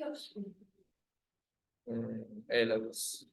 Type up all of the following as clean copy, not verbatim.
A levels.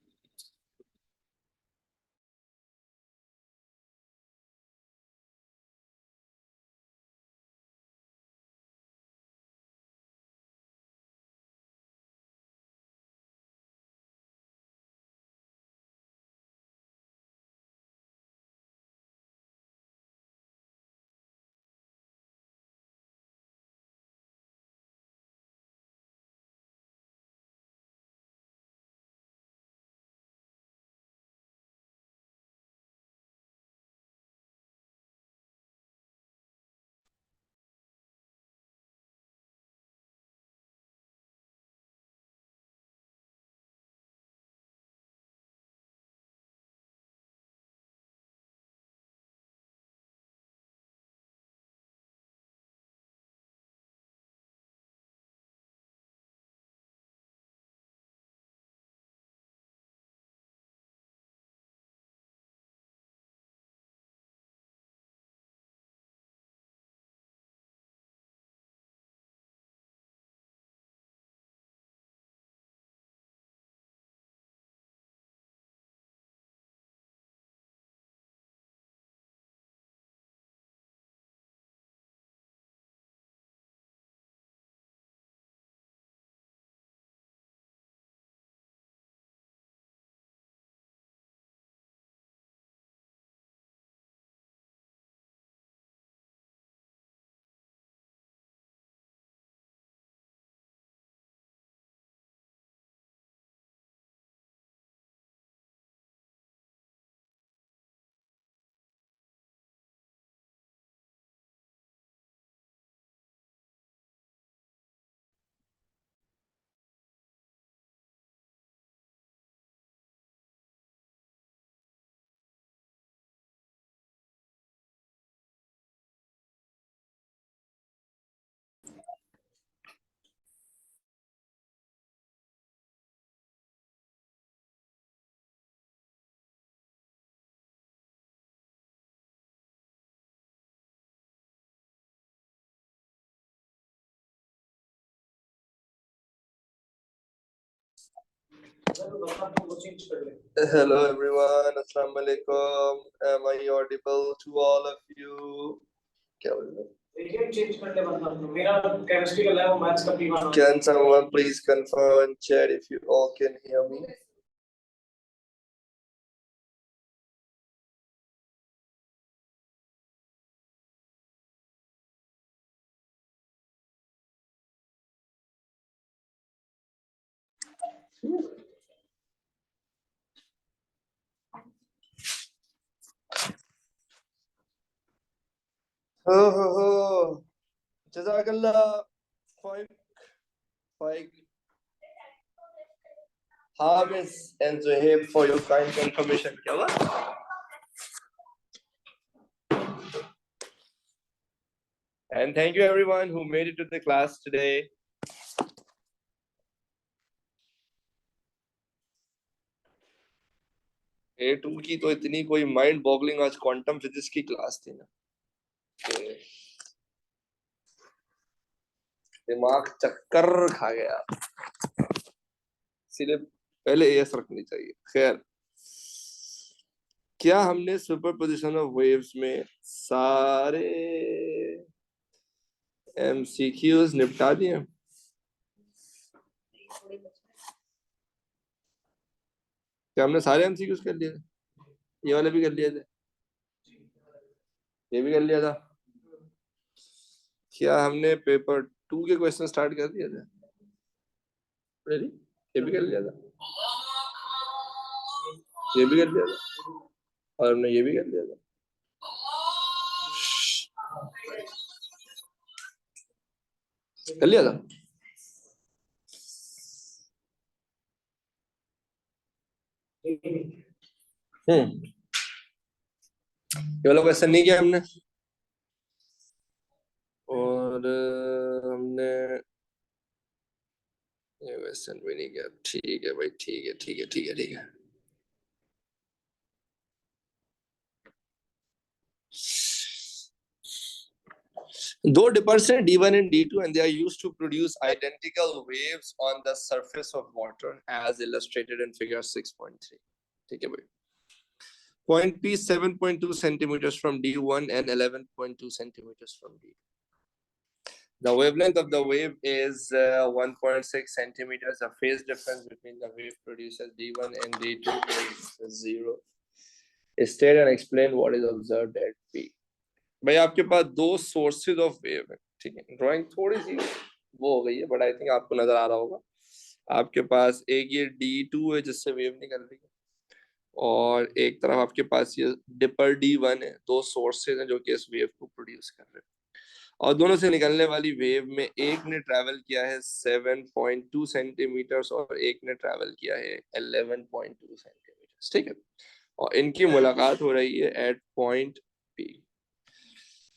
Hello everyone, Assalamu alaikum. Am I audible to all of you? क्या बोल रहे? Can someone please confirm in chat if you all can hear me? Oh. Jazakallah. Faik. Hafiz and Zuhaib for your kind confirmation. क्या हुआ? And thank you everyone who made it to the class today. A2 की तो इतनी कोई mind boggling आज quantum physics की class थी ना, दिमाग चक्कर खा गया, इसलिए पहले एस रखनी चाहिए। खैर, क्या हमने सुपरपोजिशन ऑफ वेव्स में सारे एमसीक्यूज निपटा दिए? क्या हमने सारे एमसीक्यूज कर लिए थे? ये वाले भी कर लिए थे, ये भी कर लिया था। क्या हमने पेपर 2 के क्वेश्चन स्टार्ट कर दिए थे? Really? ये भी कर लिया था, ये भी कर लिया था, और हमने ये भी कर लिया था। कर लिया था। ये वाला क्वेश्चन नहीं किया हमने, और हमने ये क्वेश्चन भी नहीं किया। ठीक है भाई, ठीक है ठीक है ठीक है ठीक है। दो डिपर्स हैं D1 and D2 and they are used to produce identical waves on the surface of water as illustrated in figure 6.3. ठीक है भाई. Point P 7.2 centimeters from D1 and 11.2 centimeters from D2. The wavelength of the wave is 1.6 centimeters. The phase difference between the wave producers D1 and D2 is 0. State and explain what is observed at P. भाई आपके पास दो sources of wave है. ठीक है, drawing थोड़ी सी वो हो गई है बट आई थिंक आपको नजर आ रहा होगा. आपके पास एक ये D2 है जिससे वेव निकल रही है और एक तरफ आपके पास ये डिपर D1 है. दो सोर्सेज हैं जो कि इस वेव को प्रोड्यूस कर रहे हैं और दोनों से निकलने वाली वेव में एक ने ट्रैवल किया है 7.2 सेंटीमीटर्स और एक ने ट्रैवल किया है 11.2 सेंटीमीटर्स. ठीक है, और इनकी मुलाकात हो रही है at point P.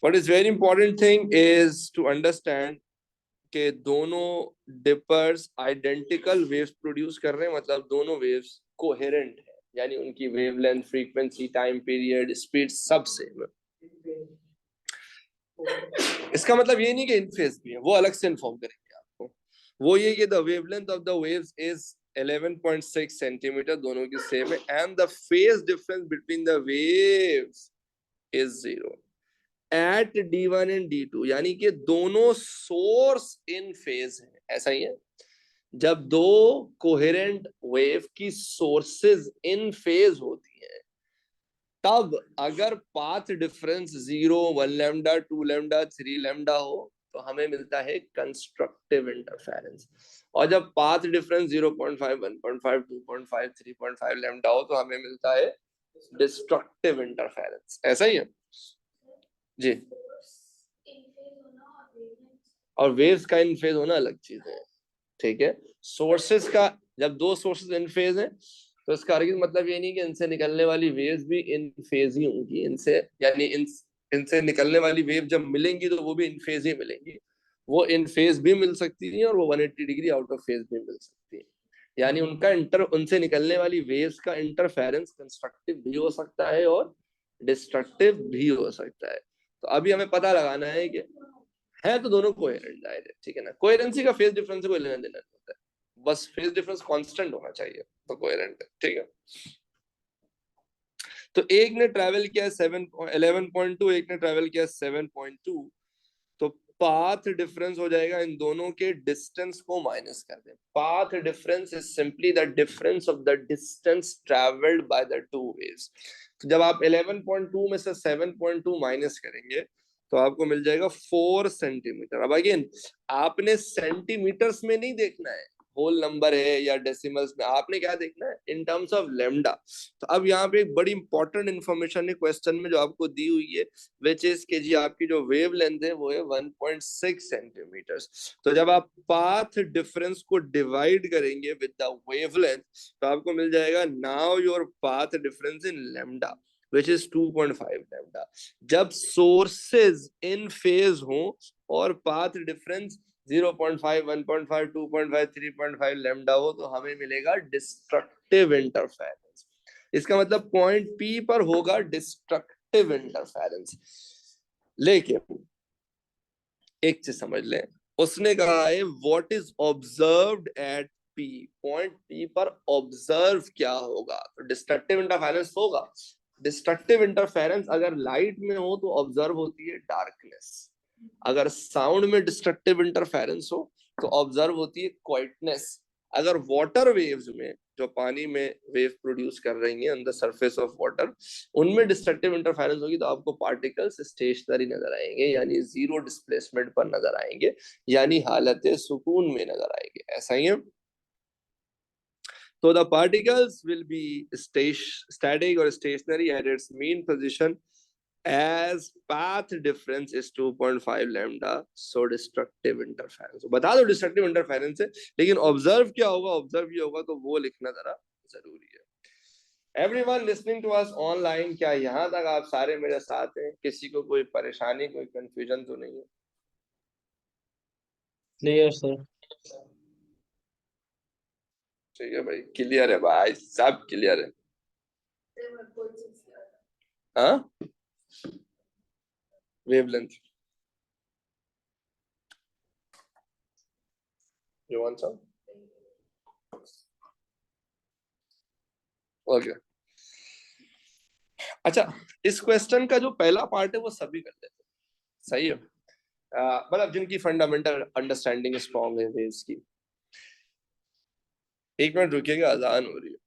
What is very important thing is to understand कि दोनों डिपर्स आइडेंटिकल वेव्स प्रोड्यूस कर रहे हैं. मतलब दोनों वेव्स कोहेरेंट है, यानी उनकी wavelength, frequency, time period, speed सब सेम है. इसका मतलब ये नहीं कि इन फेज भी है, वो अलग से इन्फॉर्म करेंगे आपको. वो ये कि the wavelength of the waves is 11.6 centimetre, दोनों की सेम है. And the phase difference between the waves is 0 at D1 and D2, यानी कि दोनों सोर्स इन फेज है. ऐसा ही है, जब दो कोहेरेंट वेव की सोर्सेज इन फेज होती हैं तब अगर path difference 0, 1 lambda, 2 lambda, 3 lambda हो तो हमें मिलता है कंस्ट्रक्टिव इंटरफेरेंस. और जब पाथ डिफरेंस 0.5, 1.5, 2.5, 3.5 लैम्डा हो तो हमें मिलता है डिस्ट्रक्टिव इंटरफेरेंस. ऐसा ही है जी. और वेव्स का इन फेज होना अलग चीज है. ठीक है, सोर्सेज का, जब दो सोर्सेज इन फेज हैं तो इसका मतलब ये नहीं कि इनसे निकलने वाली वेव्स भी इन फेज ही होंगी. इनसे यानी इनसे निकलने वाली वेव जब मिलेंगी तो वो भी इन फेज ही मिलेंगी. वो इन फेज भी मिल सकती है और वो 180 डिग्री आउट ऑफ फेज भी मिल सकती है. यानी उनसे निकलने वाली वेव्स का इंटरफेरेंस कंस्ट्रक्टिव भी हो सकता है और डिस्ट्रक्टिव भी हो सकता है. तो अभी हमें पता लगाना है कि है तो दोनों कोहेरेंट डायरेक्ट. ठीक है ना, कोहेरेंसी का फेज डिफरेंस से कोई लेना देना नहीं होता है, बस फेज डिफरेंस कांस्टेंट होना चाहिए तो कोहेरेंट है. ठीक है, तो एक ने ट्रैवल किया 11.2, एक ने ट्रैवल किया 7.2, तो पाथ डिफरेंस हो जाएगा. इन दोनों के डिस्टेंस को माइनस कर दें. Path difference is simply the difference of the distance travelled by the two waves. तो जब आप 11.2 में से 7.2 माइनस करेंगे तो आपको मिल जाएगा 4 सेंटीमीटर. अब अगेन आपने सेंटीमीटर्स में नहीं देखना है, होल नंबर है या डेसिमल्स में, आपने क्या देखना है इन टर्म्स ऑफ लैम्डा. तो अब यहाँ पे एक बड़ी इंपॉर्टेंट इंफॉर्मेशन है क्वेश्चन में जो आपको दी हुई है, विच इज के जी आपकी जो वेव लेंथ है वो है 1.6 सेंटीमीटर. तो जब आप पाथ डिफरेंस को डिवाइड करेंगे विद द वेवलेंथ तो आपको मिल जाएगा now your path difference in lambda which is 2.5 lambda. जब सोर्सेज इन फेज हो और पाथ डिफरेंस 0.5, 1.5, 2.5, 3.5 लैम्डा हो तो हमें मिलेगा डिस्ट्रक्टिव इंटरफेरेंस. इसका मतलब पॉइंट पी पर होगा डिस्ट्रक्टिव इंटरफेरेंस. लेकिन एक चीज समझ लें, उसने कहा है what is observed eight P. Point P पर ऑब्जर्व क्या होगा, तो डिस्ट्रक्टिव इंटरफेरेंस होगा. डिस्ट्रक्टिव इंटरफेरेंस अगर लाइट में हो तो ऑब्जर्व होती है डार्कनेस. अगर साउंड में डिस्ट्रक्टिव इंटरफेरेंस हो तो ऑब्जर्व होती है क्वाइटनेस. अगर वाटर वेव्स में, जो पानी में वेव प्रोड्यूस कर रही हैं on the surface of water, उनमें डिस्ट्रक्टिव इंटरफेरेंस होगी तो आपको पार्टिकल्स स्टेशनरी नजर आएंगे, यानी जीरो डिस्प्लेसमेंट पर नजर आएंगे, यानी हालत सुकून में नजर आएंगे. ऐसा ही है. So the particles will be static or stationary at its mean position as path difference is 2.5 lambda. So destructive interference. बता दो destructive interference है, लेकिन observe क्या होगा, observe ये होगा तो वो लिखना जरा जरूरी है. Everyone listening to us online, क्या यहाँ तक आप सारे मेरे साथ हैं? किसी को कोई परेशानी, कोई कंफ्यूजन तो नहीं है? Clear sir. ठीक है भाई, क्लियर है भाई, सब क्लियर है. हाँ, wavelength You want some? Okay अच्छा, इस क्वेश्चन का जो पहला पार्ट है वो सभी कर लेते हैं, सही है। मतलब जिनकी फंडामेंटल अंडरस्टैंडिंग स्ट्रॉन्ग है वेव्स की। एक मिनट रुकिएगा, अजान हो रही है।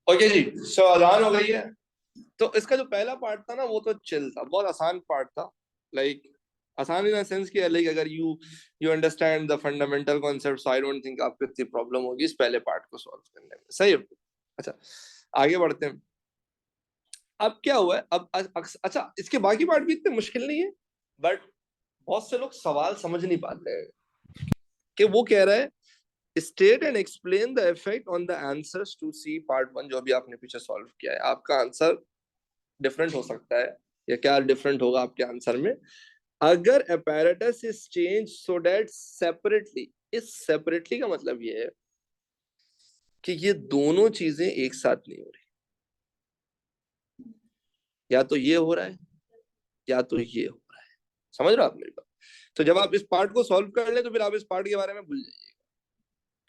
ओके जी, सो अजान हो गई है। तो इसका जो पहला पार्ट था ना वो तो चिल था, बहुत आसान पार्ट था। लाइक आसान इन सेंस कि लाइक अगर you you understand the fundamental concepts, I don't think आपको इतनी प्रॉब्लम होगी इस पहले पार्ट को सॉल्व करने में, सही है। अच्छा आगे बढ़ते हैं। अब क्या हुआ है, अब अच्छा इसके बाकी पार्ट भी इतने मुश्किल नहीं है, बट बहुत से लोग सवाल समझ नहीं पाते हैं कि वो कह रहा है state and explain the effect on the answers to C part one, जो भी आपने पीछे सॉल्व किया है। आपका आंसर डिफरेंट हो सकता है, या क्या डिफरेंट होगा आपके आंसर में अगर apparatus is changed so that separately, इस सेपरेटली का मतलब ये है कि ये दोनों चीजें एक साथ नहीं हो रही, या तो ये हो रहा है या तो ये हो रहा है। समझ रहे हो आप मेरी बात? तो जब आप इस पार्ट को सॉल्व कर ले तो फिर आप इस पार्ट के बारे में भूल जाइएगा,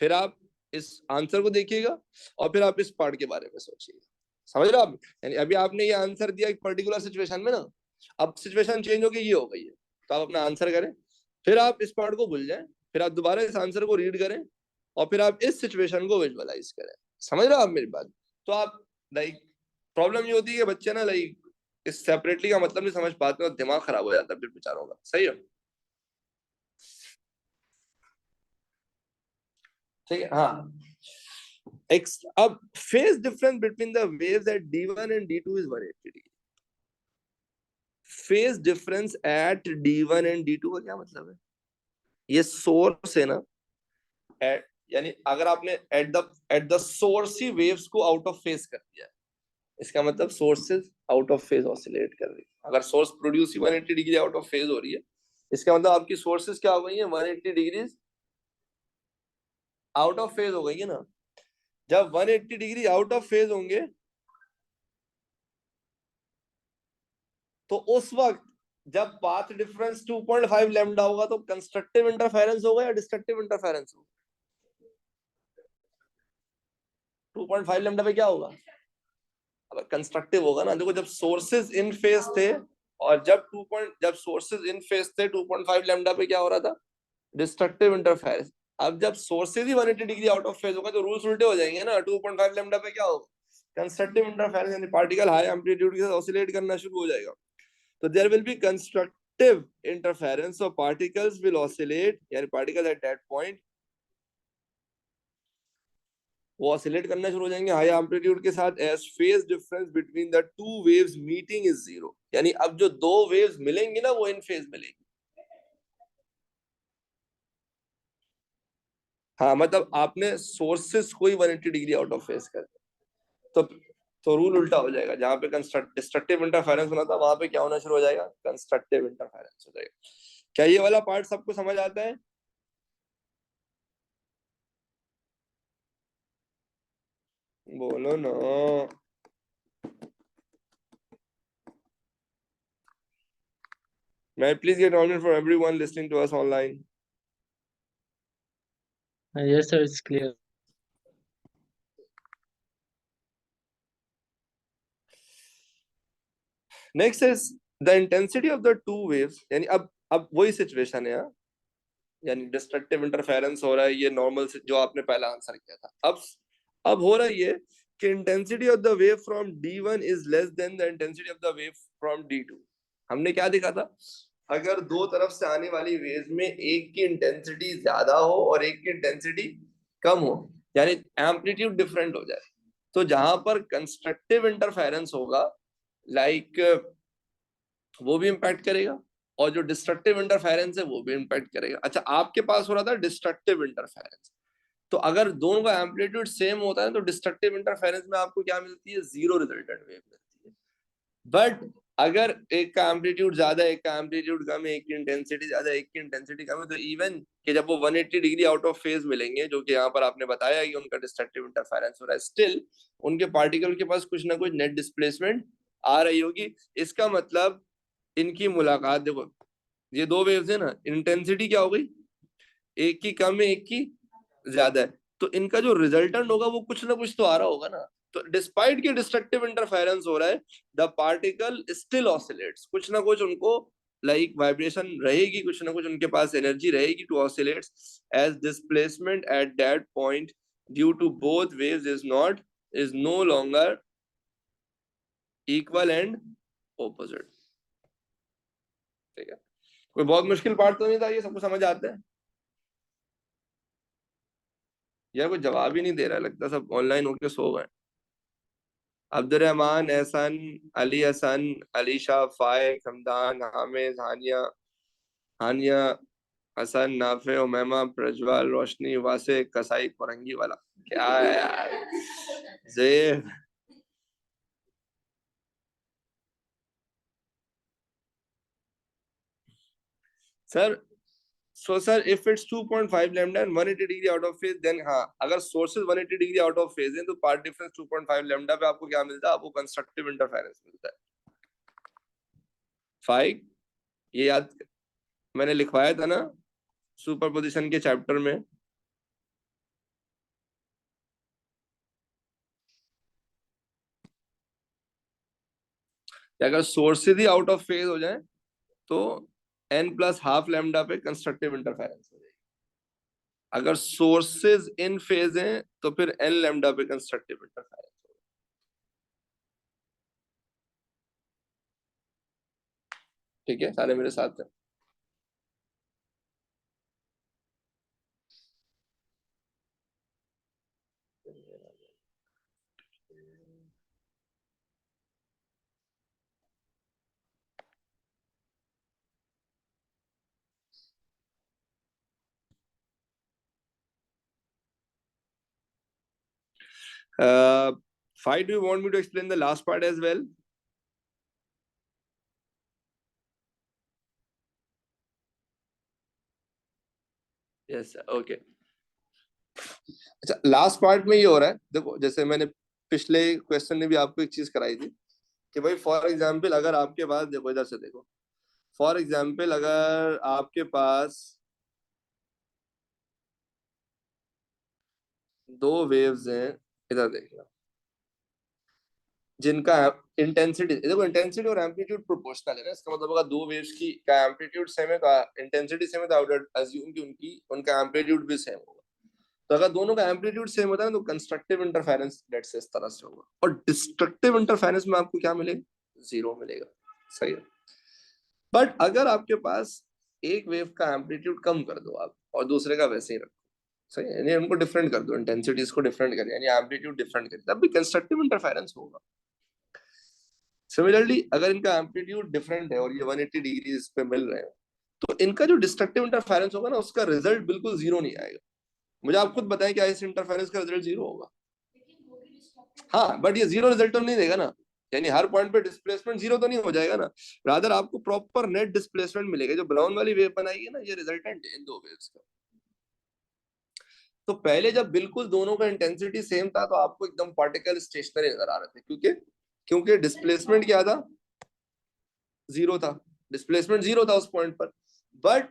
फिर आप इस आंसर को देखिएगा और फिर आप इस पार्ट के बारे में सोचिएगा। समझ रहे हो आप? यानी अभी आपने ये आंसर दिया एक पर्टिकुलर सिचुएशन में ना, अब सिचुएशन चेंज हो गई, ये हो गई है, तो आप अपना आंसर करें, फिर आप इस पार्ट को भूल जाएं, फिर आप दोबारा इस आंसर को रीड करें और फिर आप इस सिचुएशन को विजुअलाइज करें। समझ रहे हो आप मेरी बात? तो आप लाइक प्रॉब्लम ये होती है कि बच्चे ना लाइक इस सेपरेटली का मतलब नहीं समझ पाते और दिमाग खराब हो जाता है फिर बेचारों का, सही है। ठीक है हाँ। अब phase difference between the waves at D1 and D2 इज 180 degree. Phase difference at D1 and D2 का क्या मतलब है? ये सोर्स है ना, यानी अगर आपने at the source he waves को आउट ऑफ फेज कर दिया है, इसका मतलब sources out of phase oscillate कर रही है। अगर source produce he 180 degree out of phase हो रही है, इसका मतलब आपकी सोर्सेज क्या हो गई है, 180 डिग्री आउट ऑफ फेज हो गई है ना। जब 180 डिग्री आउट ऑफ फेज होंगे तो उस वक्त जब पाथ डिफरेंस 2.5 लैम्डा होगा तो कंस्ट्रक्टिव इंटरफेरेंस होगा या डिस्ट्रक्टिव इंटरफेरेंस होगा? 2.5 लैम्डा पे क्या होगा? अब कंस्ट्रक्टिव होगा ना। देखो जब सोर्सेज इन फेज थे और जब सोर्सेज इन फेज थे 2.5 लैम्डा पे क्या हो रहा था, डिस्ट्रक्टिव इंटरफेरेंस। अब जब sources he 180 degree out of phase होगा तो रूल्स उल्टे हो जाएंगे ना। 2.5 लैम्डा पे क्या होगा, कंस्ट्रक्टिव इंटरफेरेंस, यानी पार्टिकल हाई एम्पलीट्यूड के साथ ऑसिलेट करना शुरू हो जाएगा। तो there will be constructive interference of particles will oscillate, यानी पार्टिकल एट दैट पॉइंट वो ऑसिलेट करना शुरू हो जाएंगे हाई एम्पलीट्यूड के साथ as phase difference between the two waves meeting is zero. यानी अब जो दो वेव्स मिलेंगी ना वो इन फेज मिलेंगी। हाँ मतलब आपने सोर्सेस को ही 180 डिग्री आउट ऑफ फेज कर तो तो रूल उल्टा हो जाएगा। जहां पे डिस्ट्रक्टिव इंटरफेरेंस होना था वहां पे क्या होना शुरू हो जाएगा, कंस्ट्रक्टिव इंटरफेरेंस हो जाएगा। क्या ये वाला पार्ट सबको समझ आता है? बोलो ना। May I please get acknowledgement for everyone listening to us online? Yes, sir, it's clear. Next is the intensity of the two waves. यानी अब वही सिचुएशन है, यानी डिस्ट्रक्टिव इंटरफेरेंस हो रहा है, ये नॉर्मल से जो आपने पहला आंसर किया था। अब हो रहा है ये कि intensity of the wave from D1 is less than the intensity of the wave from D2। हमने क्या देखा था, अगर दो तरफ से आने वाली वेव में एक की इंटेंसिटी ज्यादा हो और एक की इंटेंसिटी कम हो, यानी एम्पलीट्यूड डिफरेंट हो जाए, तो जहां पर कंस्ट्रक्टिव इंटरफेरेंस होगा लाइक वो भी इंपैक्ट करेगा और जो डिस्ट्रक्टिव इंटरफेरेंस है वो भी इंपैक्ट करेगा। अच्छा आपके पास हो रहा था डिस्ट्रक्टिव इंटरफेरेंस, तो अगर दोनों का एम्पलीट्यूड सेम होता है तो डिस्ट्रक्टिव इंटरफेरेंस में आपको क्या मिलती है, जीरो रिजल्टेंट वेव मिलती है। बट अगर एक का एम्पलीट्यूड ज्यादा एक का एम्पलीट्यूड कम है, एक की इंटेंसिटी ज्यादा एक की इंटेंसिटी कम है, तो इवन कि जब वो 180 डिग्री आउट ऑफ फेज मिलेंगे, जो कि यहाँ पर आपने बताया कि उनका डिस्ट्रक्टिव इंटरफेरेंस हो रहा है, स्टिल उनके पार्टिकल के पास कुछ ना कुछ नेट डिस्प्लेसमेंट आ रही होगी। इसका मतलब इनकी मुलाकात, देखो ये दो वेव्स है ना, इंटेंसिटी क्या हो गई, एक की कम है एक की ज्यादा है, तो इनका जो रिजल्टेंट होगा वो कुछ ना कुछ तो आ रहा होगा ना। तो डिस्पाइट की डिस्ट्रक्टिव इंटरफेरेंस हो रहा है, द पार्टिकल स्टिल ऑसिलेट्स, कुछ ना कुछ उनको लाइक वाइब्रेशन रहेगी, कुछ ना कुछ उनके पास एनर्जी रहेगी to oscillates as displacement at that point due to both waves is no longer equal and opposite. ठीक है, कोई बहुत मुश्किल पार्ट तो नहीं था, ये सबको समझ आता है? यार कोई जवाब ही नहीं दे रहा, लगता सब ऑनलाइन होके सो गए। अब्दुलरहमान, एहसन, अली हसन, अलीशा, फाइक, हमदान, हामिद, हानिया, हानिया, हसन, नाफे, उमैमा, प्रज्वल, रोशनी, वासे, कसाई, फरंगी वाला। क्या है यार, जेब। Sir so sir if it's 2.5 lambda and 180 degree out of phase, then हाँ अगर sources 180 degree out of phase है तो पार्ट डिफरेंस 2.5 लैम्डा पे आपको क्या मिलता है, आपको कंस्ट्रक्टिव इंटरफेरेंस मिलता है। फाइक, ये याद मैंने लिखवाया था ना सुपरपोजिशन के चैप्टर में। अगर sources he out of phase हो जाए तो n प्लस हाफ लैम्डा पे कंस्ट्रक्टिव इंटरफेरेंस हो जाएगी। अगर सोर्सेज इन फेज हैं तो फिर n लैम्डा पे कंस्ट्रक्टिव इंटरफेरेंस होगा। ठीक है, सारे मेरे साथ हैं। Five, do you want me to explain the last part as well? Yes, okay. अच्छा, लास्ट पार्ट में ये हो रहा है, देखो जैसे मैंने पिछले क्वेश्चन में भी आपको एक चीज कराई थी कि भाई फॉर एग्जाम्पल अगर आपके पास, देखो इधर से देखो, फॉर एग्जाम्पल अगर आपके पास दो वेव्स हैं, इधर देखना, जिनका इंटेंसिटी, देखो इंटेंसिटी और एम्पलीट्यूड प्रोपोर्शनल है ना, इसका मतलब होगा दो वेव्स की का एम्पलीट्यूड सेम है, का इंटेंसिटी सेम है, तो आई वुड अज्यूम कि उनका एम्पलीट्यूड भी सेम होगा। तो अगर दोनों का एम्पलीट्यूड सेम होता है तो कंस्ट्रक्टिव इंटरफेरेंस लेट से इस तरह से होगा, और डिस्ट्रक्टिव इंटरफेरेंस में आपको क्या मिलेगा? जीरो मिलेगा। सही है। बट अगर आपके पास एक वेव का एम्पलीट्यूड कम कर दो आप और दूसरे का वैसे ही रखो, सही है, यानी उनको डिफरेंट कर दो, इंटेंसिटीज को डिफरेंट करें, यानी एम्पलीट्यूड डिफरेंट करें, तब भी कंस्ट्रक्टिव इंटरफेरेंस होगा। सिमिलरली अगर इनका एम्पलीट्यूड डिफरेंट है और ये 180 डिग्री इस पे मिल रहे हैं, तो इनका जो डिस्ट्रक्टिव इंटरफेरेंस होगा ना, उसका रिजल्ट बिल्कुल जीरो नहीं आएगा। मुझे आप खुद बताएं क्या इस इंटरफेरेंस का रिजल्ट जीरो होगा? हाँ, बट ये जीरो रिजल्ट तो नहीं देगा ना, यानी हर पॉइंट पे डिस्प्लेसमेंट जीरो तो नहीं हो जाएगा ना, रादर आपको प्रॉपर नेट डिस्प्लेसमेंट मिलेगा। जो ब्राउन वाली वेव बनाई है ना, ये रिजल्टेंट है इन दो वेव्स का। तो पहले जब बिल्कुल दोनों का इंटेंसिटी सेम था तो आपको एकदम पार्टिकल स्टेशनरी नजर आ रहे थे, क्योंकि क्योंकि डिस्प्लेसमेंट क्या था? जीरो था, डिस्प्लेसमेंट जीरो था उस पॉइंट पर। बट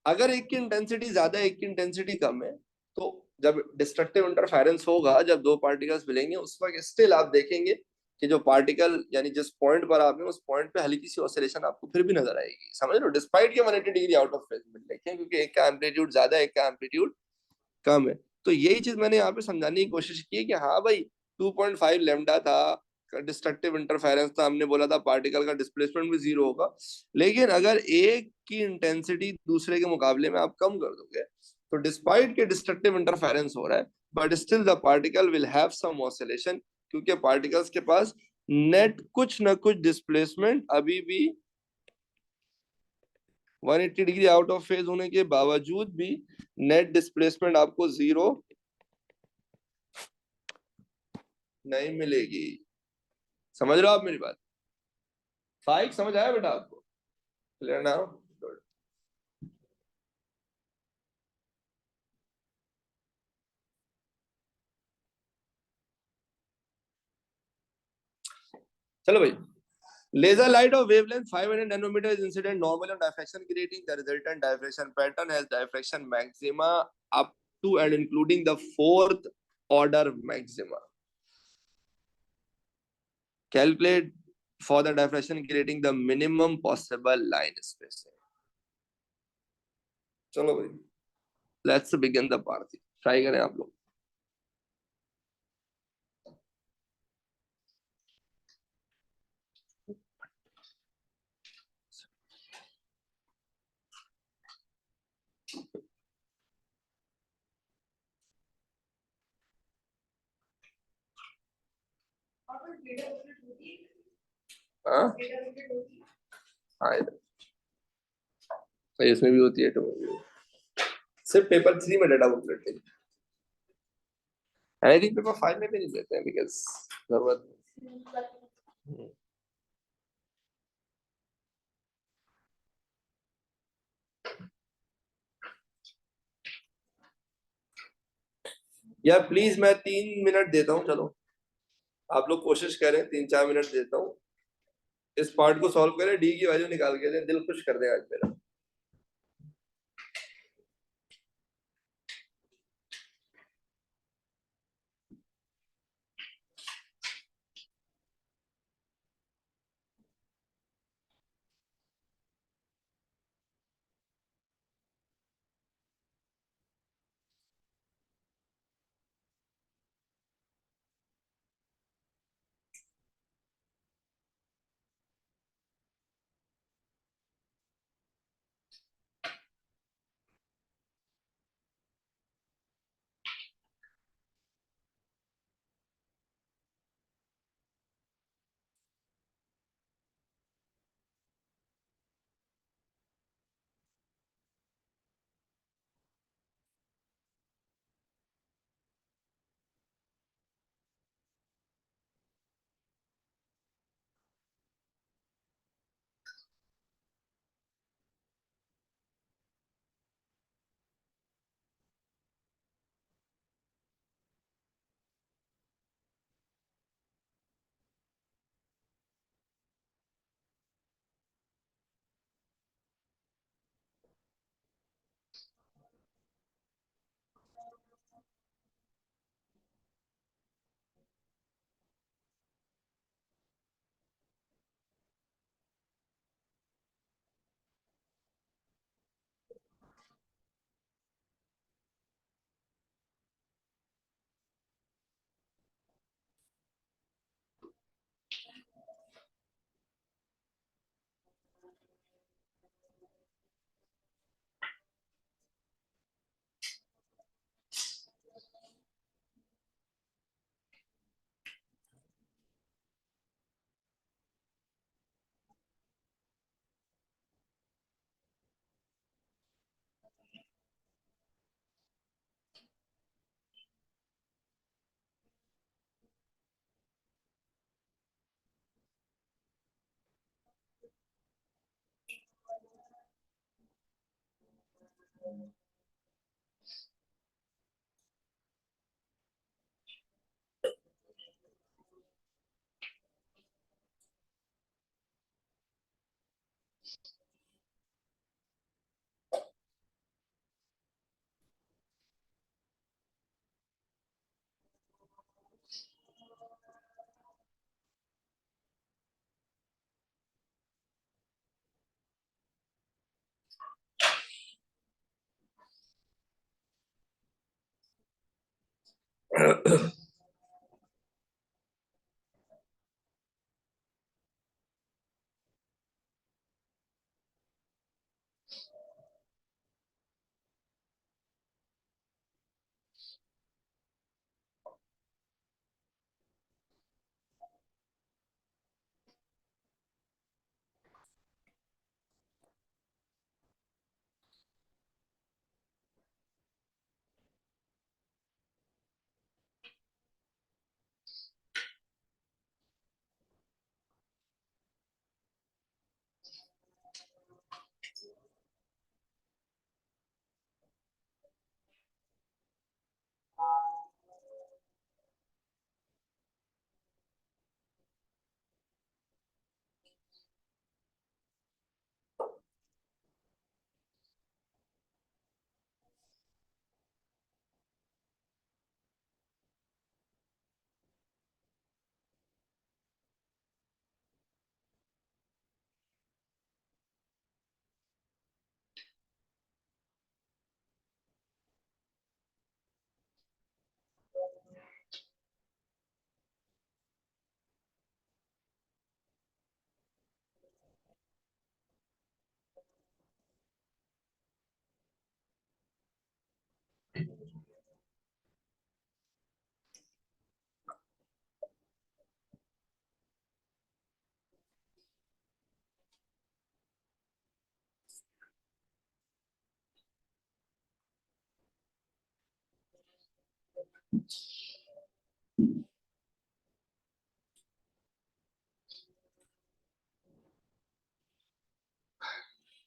अगर एक की इंटेंसिटी ज्यादा है, एक की इंटेंसिटी कम है, तो जब डिस्ट्रक्टिव इंटरफेरेंस होगा, जब दो पार्टिकल्स मिलेंगे, उस वक्त स्टिल आप देखेंगे कि जो पार्टिकल, यानी जिस पॉइंट पर आप हैं उस पॉइंट पे हल्की सी ऑसिलेशन आपको फिर भी नजर आएगी, समझ लो, डिस्पाइट के 180 डिग्री आउट ऑफ फेज में देखें, क्योंकि एक का एम्पलीट्यूड ज्यादा है, एक का एम्पलीट्यूड कम है। तो यही चीज मैंने यहाँ पे समझाने की कोशिश की है कि हाँ भाई 2.5 लेमडा था, डिस्ट्रक्टिव इंटरफेरेंस था, हमने बोला था पार्टिकल का डिस्प्लेसमेंट भी जीरो होगा, लेकिन अगर एक की इंटेंसिटी दूसरे के मुकाबले में आप कम कर दोगे, तो डिस्पाइट के डिस्ट्रक्टिव इंटरफेरेंस हो रहा है, but still the particle will have some oscillation, क्योंकि पार्टिकल्स के पास नेट कुछ ना कुछ डिस्प्लेसमेंट अभी भी 180 डिग्री आउट ऑफ फेज होने के बावजूद भी नेट डिस्प्लेसमेंट आपको जीरो नहीं मिलेगी। समझ रहे हो आप मेरी बात? फाइक समझ आया बेटा आपको? क्लियर ना? चलो भाई, laser light of wavelength 500 nanometer is incident normally on diffraction, creating the resultant diffraction pattern has diffraction maxima up to and including the fourth order maxima. Calculate for the diffraction creating the minimum possible line spacing. चलो भाई, let's begin the party. Try करें आप लोग। हाँ हाँ, तो इसमें भी होती है, तो सिर्फ पेपर 3 में डाटा बुक लेते हैं, आई थिंक पेपर 5 में भी नहीं देते हैं, बिकॉज जरूरत नहीं। यार प्लीज, मैं 3 मिनट देता हूँ, चलो आप लोग कोशिश करें, 3-4 मिनट देता हूँ, इस पार्ट को सॉल्व करें, डी की वैल्यू निकाल के दें, दिल खुश कर दें आज मेरा।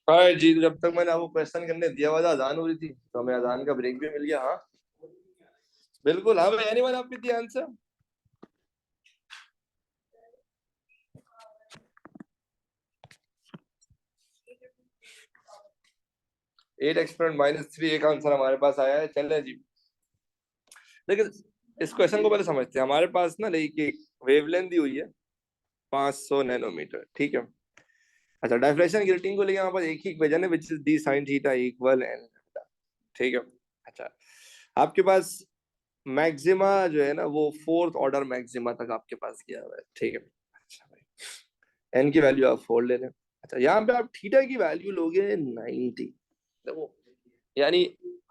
हाँ जी, तो जब तक मैंने आपको क्वेश्चन करने दिया हुआ था, अजान हो रही थी, तो हमें अजान का ब्रेक भी मिल गया। हाँ बिल्कुल, हाँ भाई, एनीवन आप विद द आंसर? 8 एक्सपोनेंट -3 एक आंसर हमारे पास आया है। चले जी, लेकिन इस क्वेश्चन को पहले समझते हैं। हमारे पास ना देखिए वेवलेंथ दी हुई है 500 नैनोमीटर, ठीक है। अच्छा, डायफ्लेक्शन ग्रेटिंग को लेके हमारे पास एक ही इक्वेशन है, which is D sine theta equal N, ठीक है। अच्छा, आपके पास मैक्सिमा जो है ना वो फोर्थ ऑर्डर मैक्सिमा तक आपके पास गया हुआ है, ठीक है। अच्छा भाई, एन की वैल्यू आप 4 ले लें। अच्छा, यहाँ पे आप थीटा की वैल्यू लोगे 90। देखो, यानी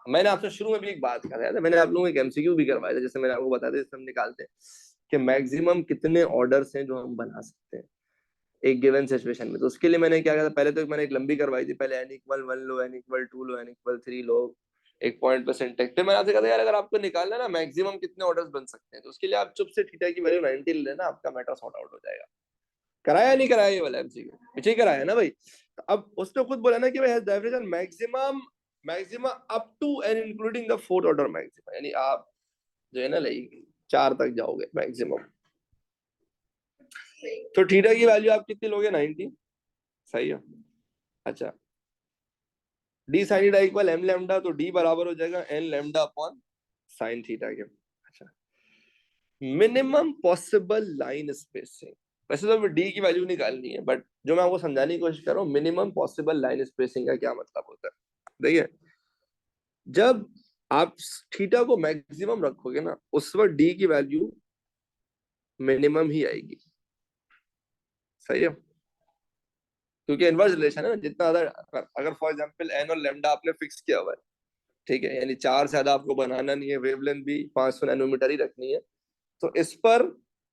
मैंने आपसे शुरू में भी एक बात कराया था, मैंने आप लोगों को एक एमसीक्यू भी करवाया था, जैसे मैंने आपको बताया था, जैसे हम निकालते हैं कि मैक्सिमम कितने ऑर्डर्स हैं जो हम बना सकते हैं एक गिवन सिचुएशन में। तो उसके लिए मैंने क्या किया था, पहले तो मैंने एक लंबी करवाई थी, पहले n इक्वल 1 लो, n इक्वल 2 लो, n इक्वल 3 लो, एक पॉइंट पर सिंटेक्स। फिर मैंने आपसे कहा था यार, अगर आपको निकालना है ना मैक्सिमम कितने ऑर्डर्स बन सकते हैं, तो उसके लिए आप चुप से थीटा की वैल्यू 90 ले लेना, आपका मैटर सॉर्ट आउट हो जाएगा। कराया नहीं कराया ये वाला एमसीक्यू? पीछे ही कराया ना भाई। तो अब उसने खुद बोला ना कि भाई definition maximum, maximum up to and including the fourth order maximum, यानी आप जो है ना लाइक 4 तक जाओगे मैक्सिमम। तो थीटा की वैल्यू आप कितनी लोगे? 90, सही है। अच्छा, D sine theta equal M lambda, तो डी बराबर हो जाएगा N lambda upon sine theta के। अच्छा, मिनिमम पॉसिबल लाइन स्पेसिंग, वैसे तो डी की वैल्यू निकालनी है, बट जो मैं आपको समझाने की कोशिश कर रहा हूँ, मिनिमम पॉसिबल लाइन स्पेसिंग का क्या मतलब होता है। देखिए, जब आप थीटा को मैक्सिमम रखोगे ना, उस वक्त डी की वैल्यू मिनिमम ही आएगी, सही है। क्योंकि इनवर्स रिलेशन है ना, जितना ज्यादा, अगर फॉर एग्जांपल एन और लेमडा आपने फिक्स किया हुआ है, ठीक है, यानी 4 से ज्यादा आपको बनाना नहीं है, वेवलेंथ भी 500 नैनोमीटर ही रखनी है, तो इस पर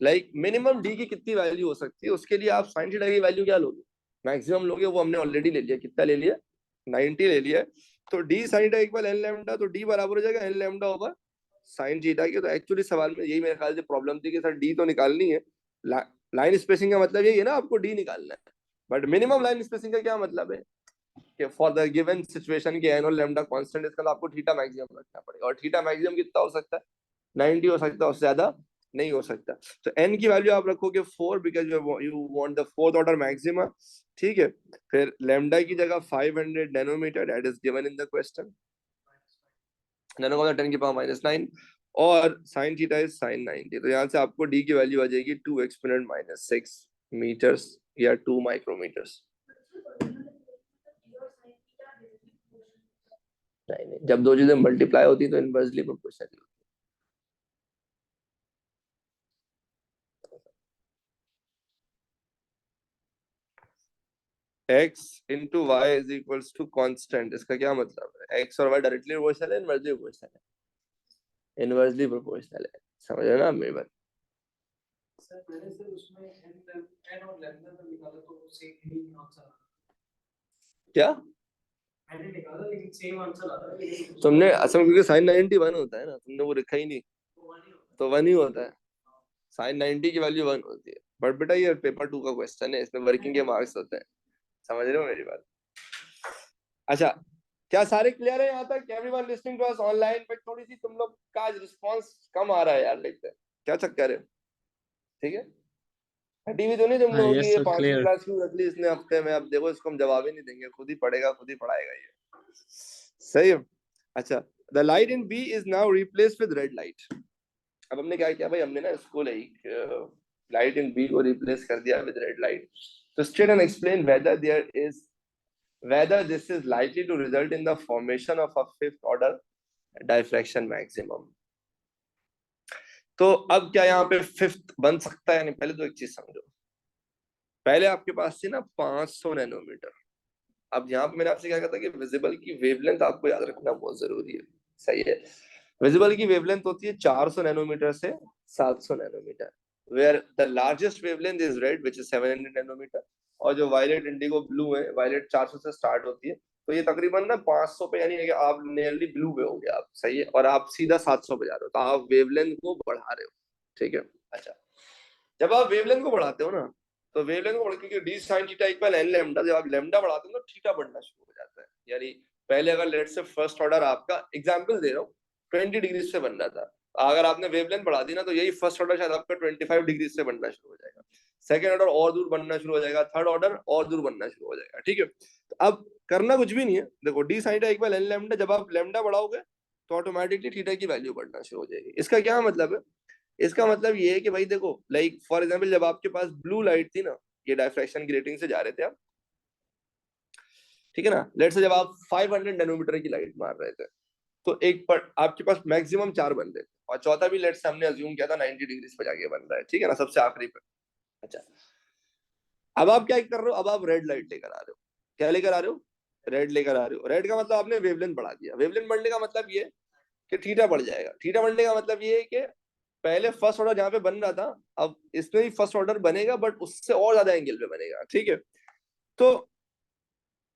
लाइक मिनिमम डी की कितनी वैल्यू हो सकती है, उसके लिए आप साइन थीटा की वैल्यू क्या लोगे? मैक्सिमम लोगे, वो हमने ऑलरेडी ले लिया। कितना ले लिया? 90 ले लिया। तो D sine theta equal N lambda, तो डी बराबर हो जाएगा N lambda over sine theta की। तो एक्चुअली सवाल में यही मेरे ख्याल से प्रॉब्लम थी कि सर डी तो निकालनी है, लाइन स्पेसिंग का मतलब यही है ना, आपको डी निकालना है, बट मिनिमम लाइन स्पेसिंग का क्या मतलब है? कि फॉर द गिवन सिचुएशन की एन और लैम्डा कांस्टेंट, इसका आपको थीटा मैक्सिमम रखना पड़ेगा, और थीटा मैक्सिमम कितना हो सकता है? 90 हो सकता है, उससे ज्यादा नहीं हो सकता। तो एन की वैल्यू आप रखोगे 4 because you want the fourth order maxima, ठीक है। फिर लैम्डा की जगह 500 nanometre, that is given in the question, nano का 10 की पावर -9, और साइन थीटा इज साइन 90। तो यहाँ से आपको डी की वैल्यू आ जाएगी 2 एक्सपोनेंट -6 मीटर्स या 2 माइक्रोमीटर्स। नहीं, जब दो चीजें मल्टीप्लाई होती है तो इनवर्सली प्रोपोर्शनल होती है। x into y is equals to constant, इसका क्या मतलब है? x और y डायरेक्टली प्रोपोर्शनल है, इनवर्सली प्रोपोर्शनल है? इनवर्सली प्रोपोर्शनल है, समझ रहे ना आप मेरी बात? सर मैंने सर उसमें n और लैम्डा का निकाला तो सेम ही आंसर क्या मैंने निकाला, लेकिन सेम आंसर आ रहा है। तुमने असल में, क्योंकि साइन 91 होता है ना, तुमने वो लिखा ही नहीं, तो 1 ही होता है। साइन 90 की वैल्यू 1 होती है। बट बेटा ये पेपर 2 का क्वेश्चन है, इसमें वर्किंग के मार्क्स होते हैं, समझ रहे हो मेरी बात? अच्छा, क्या सारे क्लियर है यहाँ तक? Everyone listening to us online, but थोड़ी सी तुम लोग का रिस्पांस कम आ रहा है यार, देखते हैं क्या चक्कर है, ठीक है। टीवी तो नहीं तुम लोगों की, Yes, ये sir, 5वीं clear. क्लास क्यों रख ली इसने हफ्ते में? अब देखो इसको हम जवाब ही नहीं देंगे, खुद ही पढ़ेगा खुद ही पढ़ाएगा ये, सही है। अच्छा, the light in B is now replaced with red light. अब हमने क्या किया भाई, हमने ना इसको लाइक लाइट इन बी को रिप्लेस कर दिया विद रेड लाइट। तो state and explain whether this is likely to result in the formation of a fifth order diffraction maximum। तो अब क्या यहाँ पे फिफ्थ बन सकता है? नहीं, पहले तो एक चीज समझो, पहले आपके पास थी ना 500 नैनोमीटर। अब यहाँ पे मैंने आपसे क्या कहा था कि विजिबल की वेवलेंथ आपको याद रखना बहुत जरूरी है, सही है। विजिबल की वेवलेंथ होती है 400 नैनोमीटर से 700 nanometre, where the largest wavelength is red which is 700 nanometre, और जो वायलेट इंडिगो ब्लू है, वायलेट 400 से स्टार्ट होती है, तो ये तकरीबन ना 500 पे, यानी कि आप नियरली ब्लू पे हो गया आप, सही है, और आप सीधा 700 पे जा रहे हो, तो आप वेवलेंथ को बढ़ा रहे हो, ठीक है। अच्छा, जब आप वेवलेंथ को बढ़ाते हो ना, तो वेवलेंथ को बढ़, क्योंकि D sine theta equal N lambda, जब आप लैम्डा बढ़ाते हो तो थीटा बढ़ना शुरू हो जाता है। यानी पहले अगर लेट से फर्स्ट ऑर्डर, आपका एग्जांपल दे रहा हूँ, 20 डिग्री से बन रहा था, अगर आपने वेवलेंथ बढ़ा दी ना, तो यही फर्स्ट ऑर्डर शायद आपका 25 डिग्री से बनना शुरू हो जाएगा, सेकंड ऑर्डर और दूर बनना शुरू हो जाएगा, थर्ड ऑर्डर और दूर बनना शुरू हो जाएगा, ठीक है। तो अब करना कुछ भी नहीं है, देखो D sine theta equal N lambda, जब आप लैम्डा बढ़ाओगे तो ऑटोमेटिकली थीटा की वैल्यू बढ़ना शुरू हो जाएगी। इसका क्या मतलब है? इसका मतलब ये है कि भाई देखो, लाइक फॉर एग्जांपल, जब आपके पास ब्लू लाइट थी ना, ये डायफ्रैक्शन की रेटिंग से जा रहे थे आप, ठीक है ना, लेट से जब आप 500 नैनोमीटर की लाइट मार रहे थे, तो एक पर आपके पास मैक्सिमम 4 बन रहे थे, और चौथा भी लेट से हमने अज्यूम किया था 90 डिग्री पे जाके बन रहा है, ठीक है ना, सबसे आखिरी पे। अच्छा, अब आप क्या कर रहे हो? अब आप रेड लाइट लेकर आ रहे हो। क्या लेकर आ रहे हो? रेड लेकर आ रहे हो। रेड का मतलब आपने वेवलेंथ बढ़ा दिया। वेवलेंथ बढ़ने का मतलब ये कि थीटा बढ़ जाएगा। थीटा बढ़ने का मतलब ये है कि पहले फर्स्ट ऑर्डर जहां पे बन रहा था, अब इसमें भी फर्स्ट ऑर्डर बनेगा, बट उससे और ज्यादा एंगल पे बनेगा, ठीक है। तो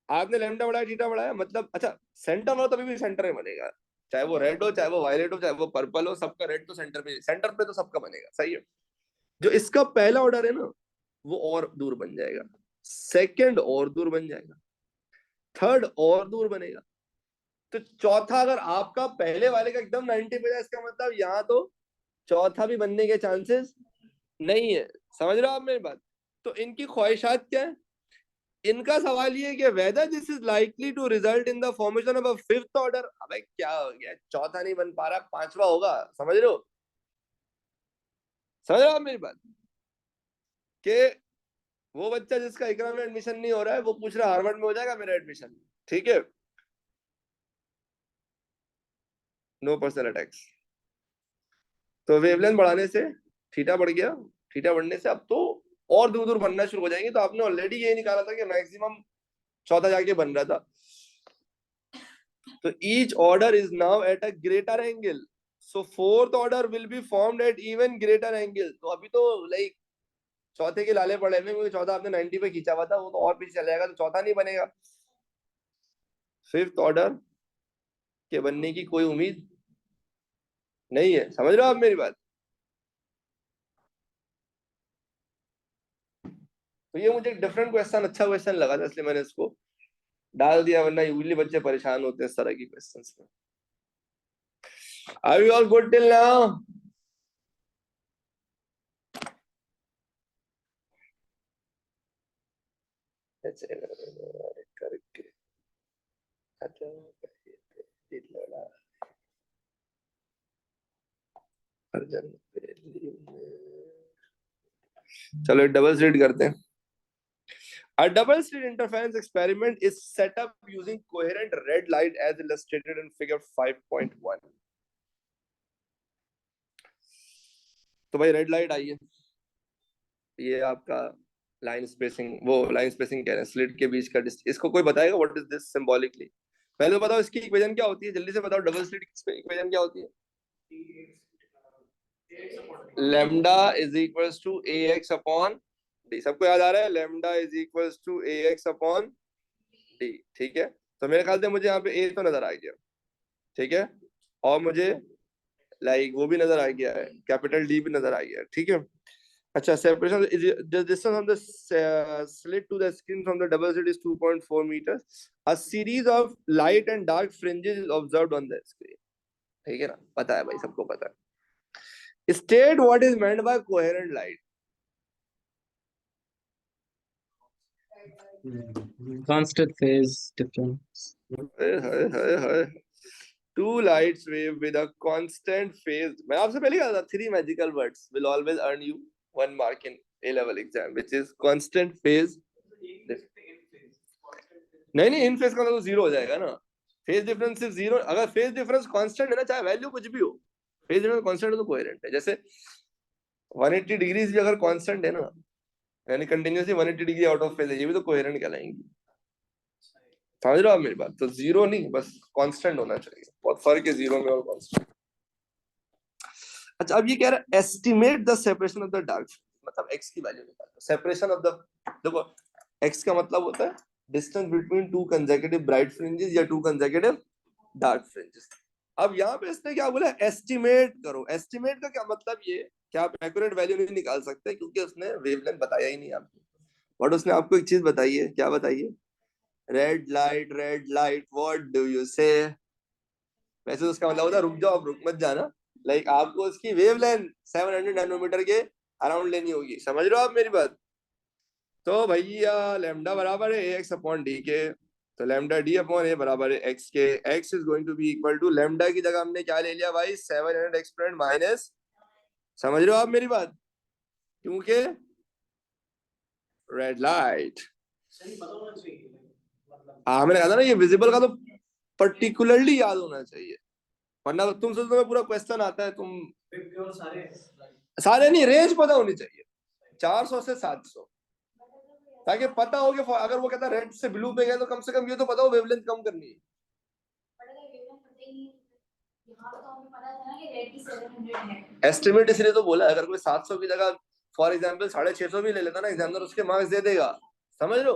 आपने लैम्डा बढ़ाया, थीटा बढ़ाया, मतलब अच्छा, सेंटर में तभी भी सेंटर में बनेगा, चाहे वो रेड हो, चाहे वो वायलेट हो, चाहे वो पर्पल हो, सबका रेड तो सेंटर पे तो सबका बनेगा, सही है। जो इसका पहला ऑर्डर है ना, वो और दूर बन जाएगा, सेकंड और दूर बन जाएगा, थर्ड और दूर बनेगा। तो चौथा, अगर आपका पहले वाले का एकदम 90 पे जाए, इसका मतलब यहाँ तो चौथा भी बनने के चांसेस नहीं है। समझ रहे हो आप मेरी बात? तो इनकी ख्वाहिशात क्या है? इनका सवाल ये है कि whether this is likely to result in the formation of a fifth order. अबे क्या हो गया, चौथा नहीं बन पा रहा, पांचवा होगा, समझ रहे हो? समझ रहे हो आप मेरी बात? कि वो बच्चा जिसका इकरा में एडमिशन नहीं हो रहा है, वो पूछ रहा है हार्वर्ड में हो जाएगा मेरा एडमिशन, ठीक है। No personal attacks. तो वेवलेंथ बढ़ाने से थीटा बढ़ गया, थीटा बढ़ने से अब तो और दूर दूर बनना शुरू हो जाएंगे। तो आपने ऑलरेडी ये निकाला था कि मैक्सिमम चौथा जाके बन रहा था, तो each order is now at a greater angle, so fourth order will be formed at even greater angle। तो अभी तो लाइक चौथे के लाले पड़े हुए, क्योंकि चौथा आपने 90 पे खींचा हुआ था, वो तो और पीछे चला जाएगा, तो चौथा नहीं बनेगा। फिफ्थ ऑर्डर के बनने की कोई उम्मीद नहीं है। समझ रहे हो आप मेरी बात? तो ये मुझे एक डिफरेंट क्वेश्चन, अच्छा क्वेश्चन लगा था, इसलिए मैंने इसको डाल दिया, वरना यूजली बच्चे परेशान होते हैं इस तरह की क्वेश्चंस में। Are you all good till now? करके चलो डबल स्लिट करते हैं। A double slit interference experiment is set up using coherent red light as illustrated in figure 5.1. तो भाई रेड लाइट आई है, ये आपका लाइन स्पेसिंग, वो लाइन स्पेसिंग कह रहे हैं, स्लिट के बीच का डिस्टेंस। इसको कोई बताएगा व्हाट इज दिस सिंबॉलिकली? पहले तो बताओ इसकी इक्वेशन क्या होती है, जल्दी से बताओ। डबल स्लिट की इक्वेशन क्या होती है? Lambda is equals to ax upon D. सबको याद आ रहा है? Lambda is equals to ax upon D. ठीक है, तो मेरे ख्याल से मुझे यहाँ पे a तो नजर आ गया, ठीक है, और मुझे लाइक वो भी नजर आ गया है, कैपिटल डी भी नजर आ गया है, ठीक है। अच्छा, separation is the distance from the slit to the screen from the double slit is 2.4 meters. A series of light and dark fringes is observed on the screen. ठीक है ना, पता है भाई, सबको पता है। State what is meant by coherent light. Constant phase difference. Two lights wave with a constant phase. मैं आपसे पहले कहा था, 3 magical words will always earn you 1 mark in A-level exam, which is constant phase. नहीं, इन phase का तो 0 हो जाएगा ना। फेज डिफरेंस सिर्फ 0, अगर फेज डिफरेंस कांस्टेंट है ना, चाहे वैल्यू कुछ भी हो, फेज डिफरेंस कांस्टेंट है तो कोहेरेंट है। जैसे 180 डिग्रीज भी अगर कांस्टेंट है ना, यानी continuously 180 degree out of phase है, ये भी तो कोहेरेंट कहलाएंगी। समझ रहे हो आप मेरी बात? तो 0 नहीं, बस कांस्टेंट होना चाहिए, बहुत फर्क है 0 में और कांस्टेंट। अच्छा, अब ये कह रहा है estimate the separation of the dark, मतलब x की वैल्यू निकालो। सेपरेशन ऑफ द, देखो x का मतलब होता है distance between 2 consecutive bright fringes या 2 कंसेक्यूटिव डार्क फ्रिंजेस। अब यहाँ पे इसने क्या बोला? एस्टिमेट करो। एस्टिमेट का क्या मतलब? ये क्या आप एक्यूरेट वैल्यू नहीं निकाल सकते, क्योंकि उसने वेवलेंथ बताया ही नहीं आपको। बट उसने आपको एक चीज बताई है, क्या बताई है? Red light what do you से। वैसे तो उसका मतलब होता है रुक जाओ, अब रुक मत जाना। लाइक आपको उसकी वेवलेंथ 700 नैनोमीटर के अराउंड लेनी होगी। समझ रहे हो आप मेरी बात? तो भैया लैम्डा बराबर है ax अपॉन डी के, तो लैम्डा डी अपॉन ए बराबर है x के। x is going to be equal to, lambda की जगह हमने क्या ले लिया भाई? 700 एक्सपोनेंट माइनस। समझ रहे हो आप मेरी बात? क्योंकि रेड लाइट, हाँ मैंने कहा था ना, ये विजिबल का तो पर्टिकुलरली याद होना चाहिए, वरना तुम सोचो तुम्हें पूरा क्वेश्चन आता है, तुम सारे नहीं, रेंज पता होनी चाहिए 400 से 700, ताकि पता हो कि अगर वो कहता है रेड से ब्लू पे गया तो कम से कम ये तो पता हो वेवलेंथ कम करनी है। एस्टिमेट इसलिए तो बोला, अगर कोई 700 की जगह फॉर एग्जांपल 650 भी ले लेता ना एग्जामिनर, उसके मार्क्स दे देगा। समझ लो।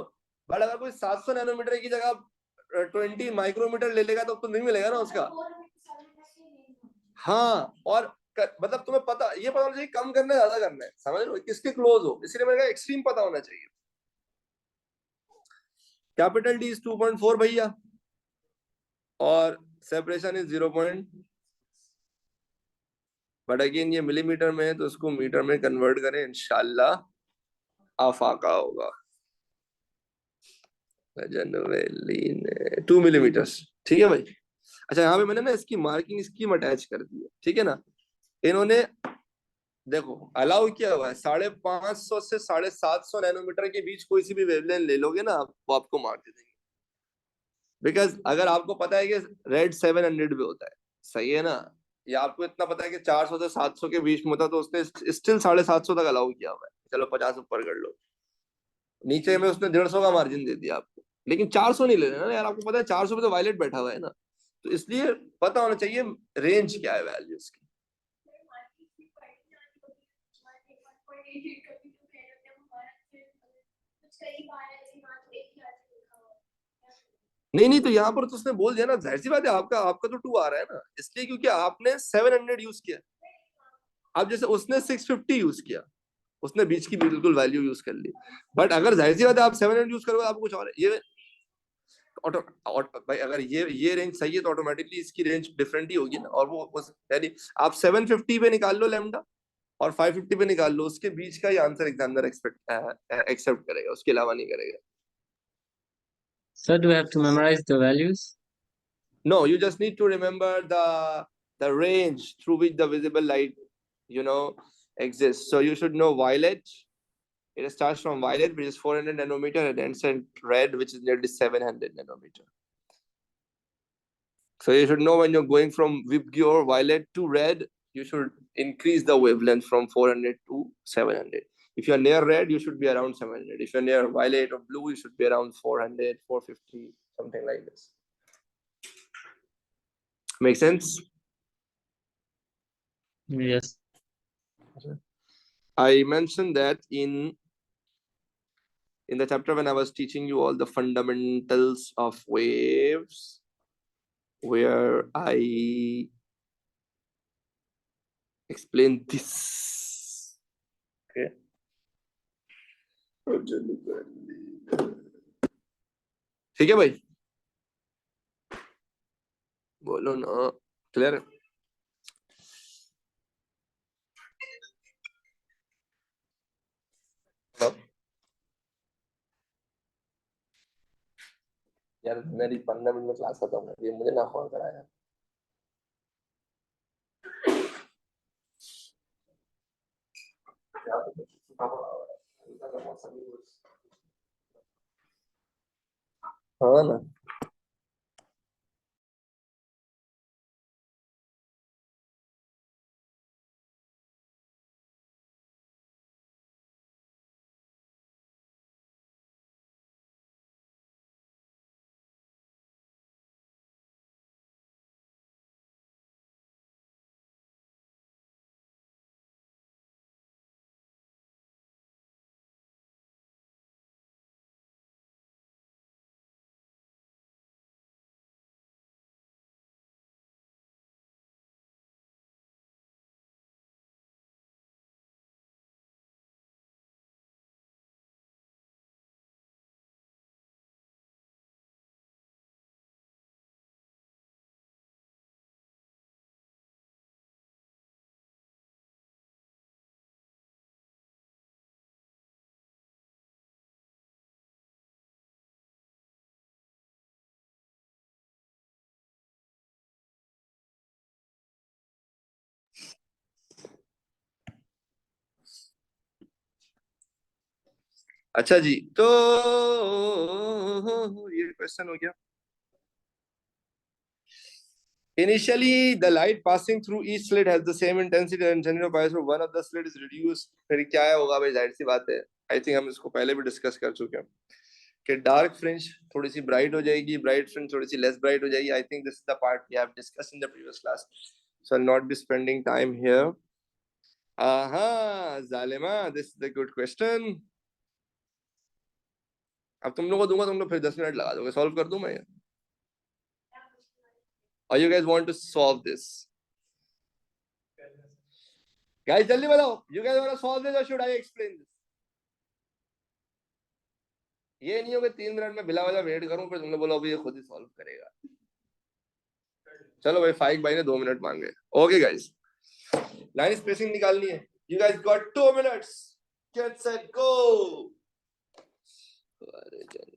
बट अगर कोई 700 नैनोमीटर की जगह 20 माइक्रोमीटर ले लेगा तो नहीं मिलेगा ना उसका। हाँ, और मतलब तुम्हें पता, ये पता होना चाहिए कम करना ज्यादा करना है। समझ लो, किसके क्लोज हो, इसलिए मैंने कहा एक्सट्रीम पता होना चाहिए। कैपिटल डी इज 2.4 भैया, और सेपरेशन इज 0. बट अगेन ये मिलीमीटर में है, तो उसको मीटर में कन्वर्ट करें, इंशाल्लाह आफाका होगा। 2 मिलीमीटर, ठीक है भाई। अच्छा, यहाँ पे मैंने ना इसकी मार्किंग स्कीम अटैच कर दी है, ठीक है ना। इन्होंने देखो अलाउ किया हुआ है 550 से 750 नैनोमीटर के बीच कोई सी भी वेवलेंथ ले लोगे ना, वो आपको मार दे देंगे। बिकॉज अगर आपको पता है कि रेड 700 भी होता है, सही है ना, या आपको इतना पता है कि 400 से 700 के बीच में होता, तो उसने स्टिल 750 तक अलाउ किया हुआ है। चलो 50 ऊपर कर लो, नीचे में उसने 150 का मार्जिन दे दिया आपको, लेकिन 400 नहीं ले लेना ना यार। आपको पता है 400 पे तो वायलेट बैठा हुआ है ना, तो इसलिए पता होना चाहिए रेंज क्या है वैल्यूज की। नहीं, तो यहाँ पर तो उसने बोल दिया ना, जाहिर सी बात है आपका तो 2 आ रहा है ना, इसलिए क्योंकि आपने 700 यूज किया। अब जैसे उसने 650 यूज किया, उसने बीच की बिल्कुल वैल्यू यूज कर ली। बट अगर जाहिर सी बात है आप 700 यूज करोगे, आपको कुछ और है ये। भाई अगर ये रेंज सही है तो ऑटोमेटिकली इसकी रेंज डिफरेंट ही होगी ना, और वो यानी आप 750 पे निकाल लो लैम्डा और 550 पे निकाल लो, उसके बीच का ही आंसर एग्जामिनर एक्सेप्ट करेगा, उसके अलावा नहीं करेगा. Sir, do we have to memorize the values? No, you just need to remember the range through which the visible light, exists. So you should know violet. It starts from violet, which is 400 nanometer, and ends at red, which is nearly 700 nanometer. So you should know when you're going from VIBGYOR violet to red, you should increase the wavelength from 400 to 700. If you're near red, you should be around 700. If you're near violet or blue, you should be around 400, 450, something like this. Make sense? Yes. I mentioned that in the chapter when I was teaching you all the fundamentals of waves, where I explained this. Okay. ठीक है भाई, बोलो ना, clear है? यार मेरी 15 minute में class खत्म हो गई, मुझे ना कॉल कराया. हाँ ना. अच्छा जी, तो ये क्वेश्चन हो गया. Initially, the light passing through each slit has the same intensity and general bias, but one of the slit is reduced. फिर क्या होगा भाई, जाहिर सी बात है. आई थिंक हम इसको पहले भी डिस्कस कर चुके हैं कि डार्क फ्रिंज थोड़ी सी ब्राइट हो जाएगी, ब्राइट फ्रिंज थोड़ी सी लेस ब्राइट हो जाएगी. I think this is the part we have discussed in the previous class, so I'll not be spending time here. Zalima, this is a good question. अब तुम लोग को दूंगा, तुम लोग फिर 10 मिनट लगा दोगे, सॉल्व कर दूं मैं? Or you guys want to solve this? Guys, जल्दी बताओ. You guys want to solve this or should I explain this? ये नहीं हो कि 3 मिनट में बिला वजह वेट करूं फिर तुमने बोला अभी ये खुद ही सॉल्व करेगा. चलो भाई, फाइक भाई ने 2 मिनट मांगे. ओके गाइस, लाइन स्पेसिंग निकालनी है. You guys got 2 minutes. Get set, go. अरे चलो.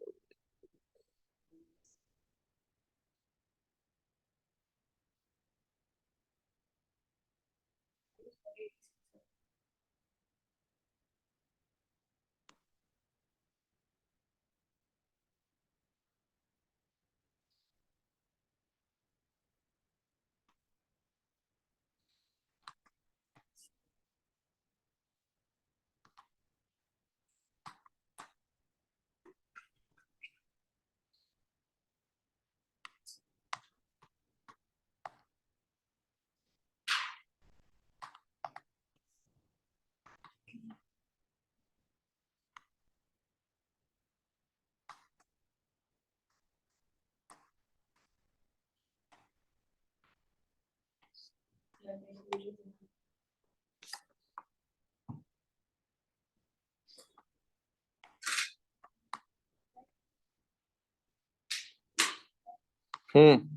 हम्म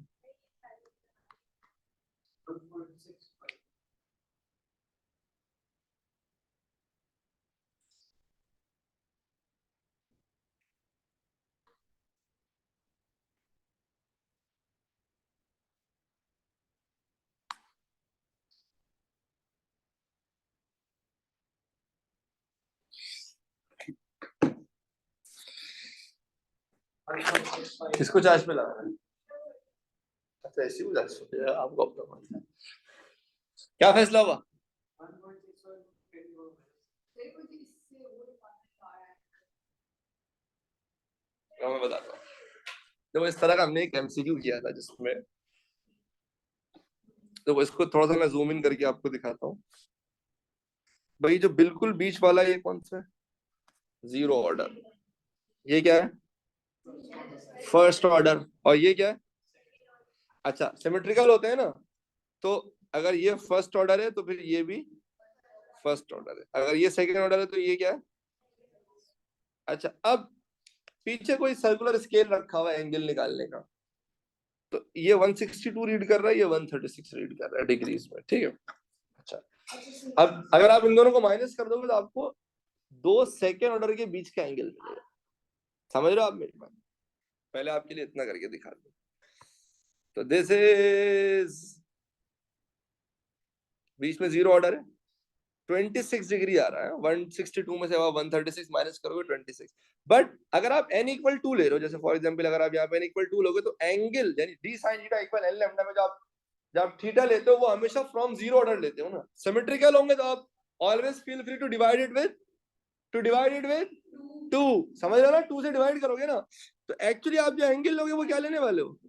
1.65. किसको चार्ज पे लगा है? अच्छा ऐसी को चार्ज पे आपको अपना मानना है। क्या फैसला हुआ? 1.65 मैं बताता हूँ। देखो इस तरह का हमने एक एमसीक्यू किया था जिसमें, तो इसको थोड़ा सा मैं जूम इन करके आपको दिखाता हूँ। भाई जो बिल्कुल बीच वाला ये कौन सा है? Zero order. ये क्या है? First order. और ये क्या है? अच्छा सिमेट्रिकल होते हैं ना, तो अगर ये फर्स्ट ऑर्डर है तो फिर ये भी फर्स्ट ऑर्डर है, अगर ये सेकंड ऑर्डर है तो ये क्या है? अच्छा अब पीछे कोई सर्कुलर स्केल रखा हुआ है एंगल निकालने का, तो ये 162 रीड कर रहा है, ये 136 रीड कर रहा है डिग्रीज में, ठीक है। अच्छा अब अगर आप इन दोनों को माइनस कर दोगे तो आपको दो सेकेंड ऑर्डर के बीच का एंगल मिलेगा। समझ रहे हो आप मेरी बात? पहले आपके लिए इतना करके दिखा दूं। तो दिस इज बीच में जीरो ऑर्डर है, 26 डिग्री आ रहा है, 162 में से आप 136 माइनस करोगे 26। बट अगर आप n इक्वल 2 ले रहे हो, जैसे फॉर एग्जांपल अगर आप यहाँ पे n इक्वल 2 लोगे तो एंगल यानी d sin theta equal n lambda में जब आप थीटा लेते हो वो हमेशा फ्रॉम जीरो ऑर्डर लेते हो ना। सिमेट्रिकल होंगे तो आप always feel free to divide it with 2। समझ रहे हो ना? 2 से डिवाइड करोगे ना, तो एक्चुअली आप जो एंगल लोगे वो क्या लेने वाले हो?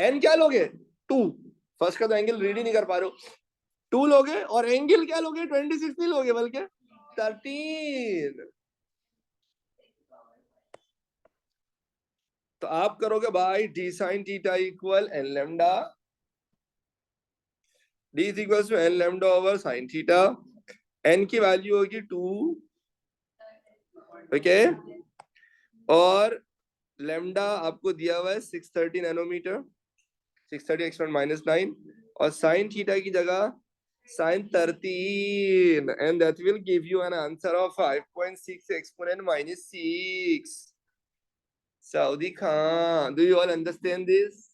n क्या लोगे? 2। फर्स्ट का तो एंगल रीड ही नहीं कर पा रहे हो। 2 लोगे और एंगल क्या लोगे? 26 नहीं लोगे बल्कि 13। तो आप करोगे भाई d sin theta equal n lambda, d is equal to n lambda over sin theta, n की वैल्यू होगी 2, ओके, और लैम्डा आपको दिया हुआ है 630 नैनोमीटर, 630 एक्सपोनेंट माइनस 9, और sin थीटा की जगह sin 13, and that will give you an answer of 5.6 exponent minus 6. Saudi Khan, do you all understand this?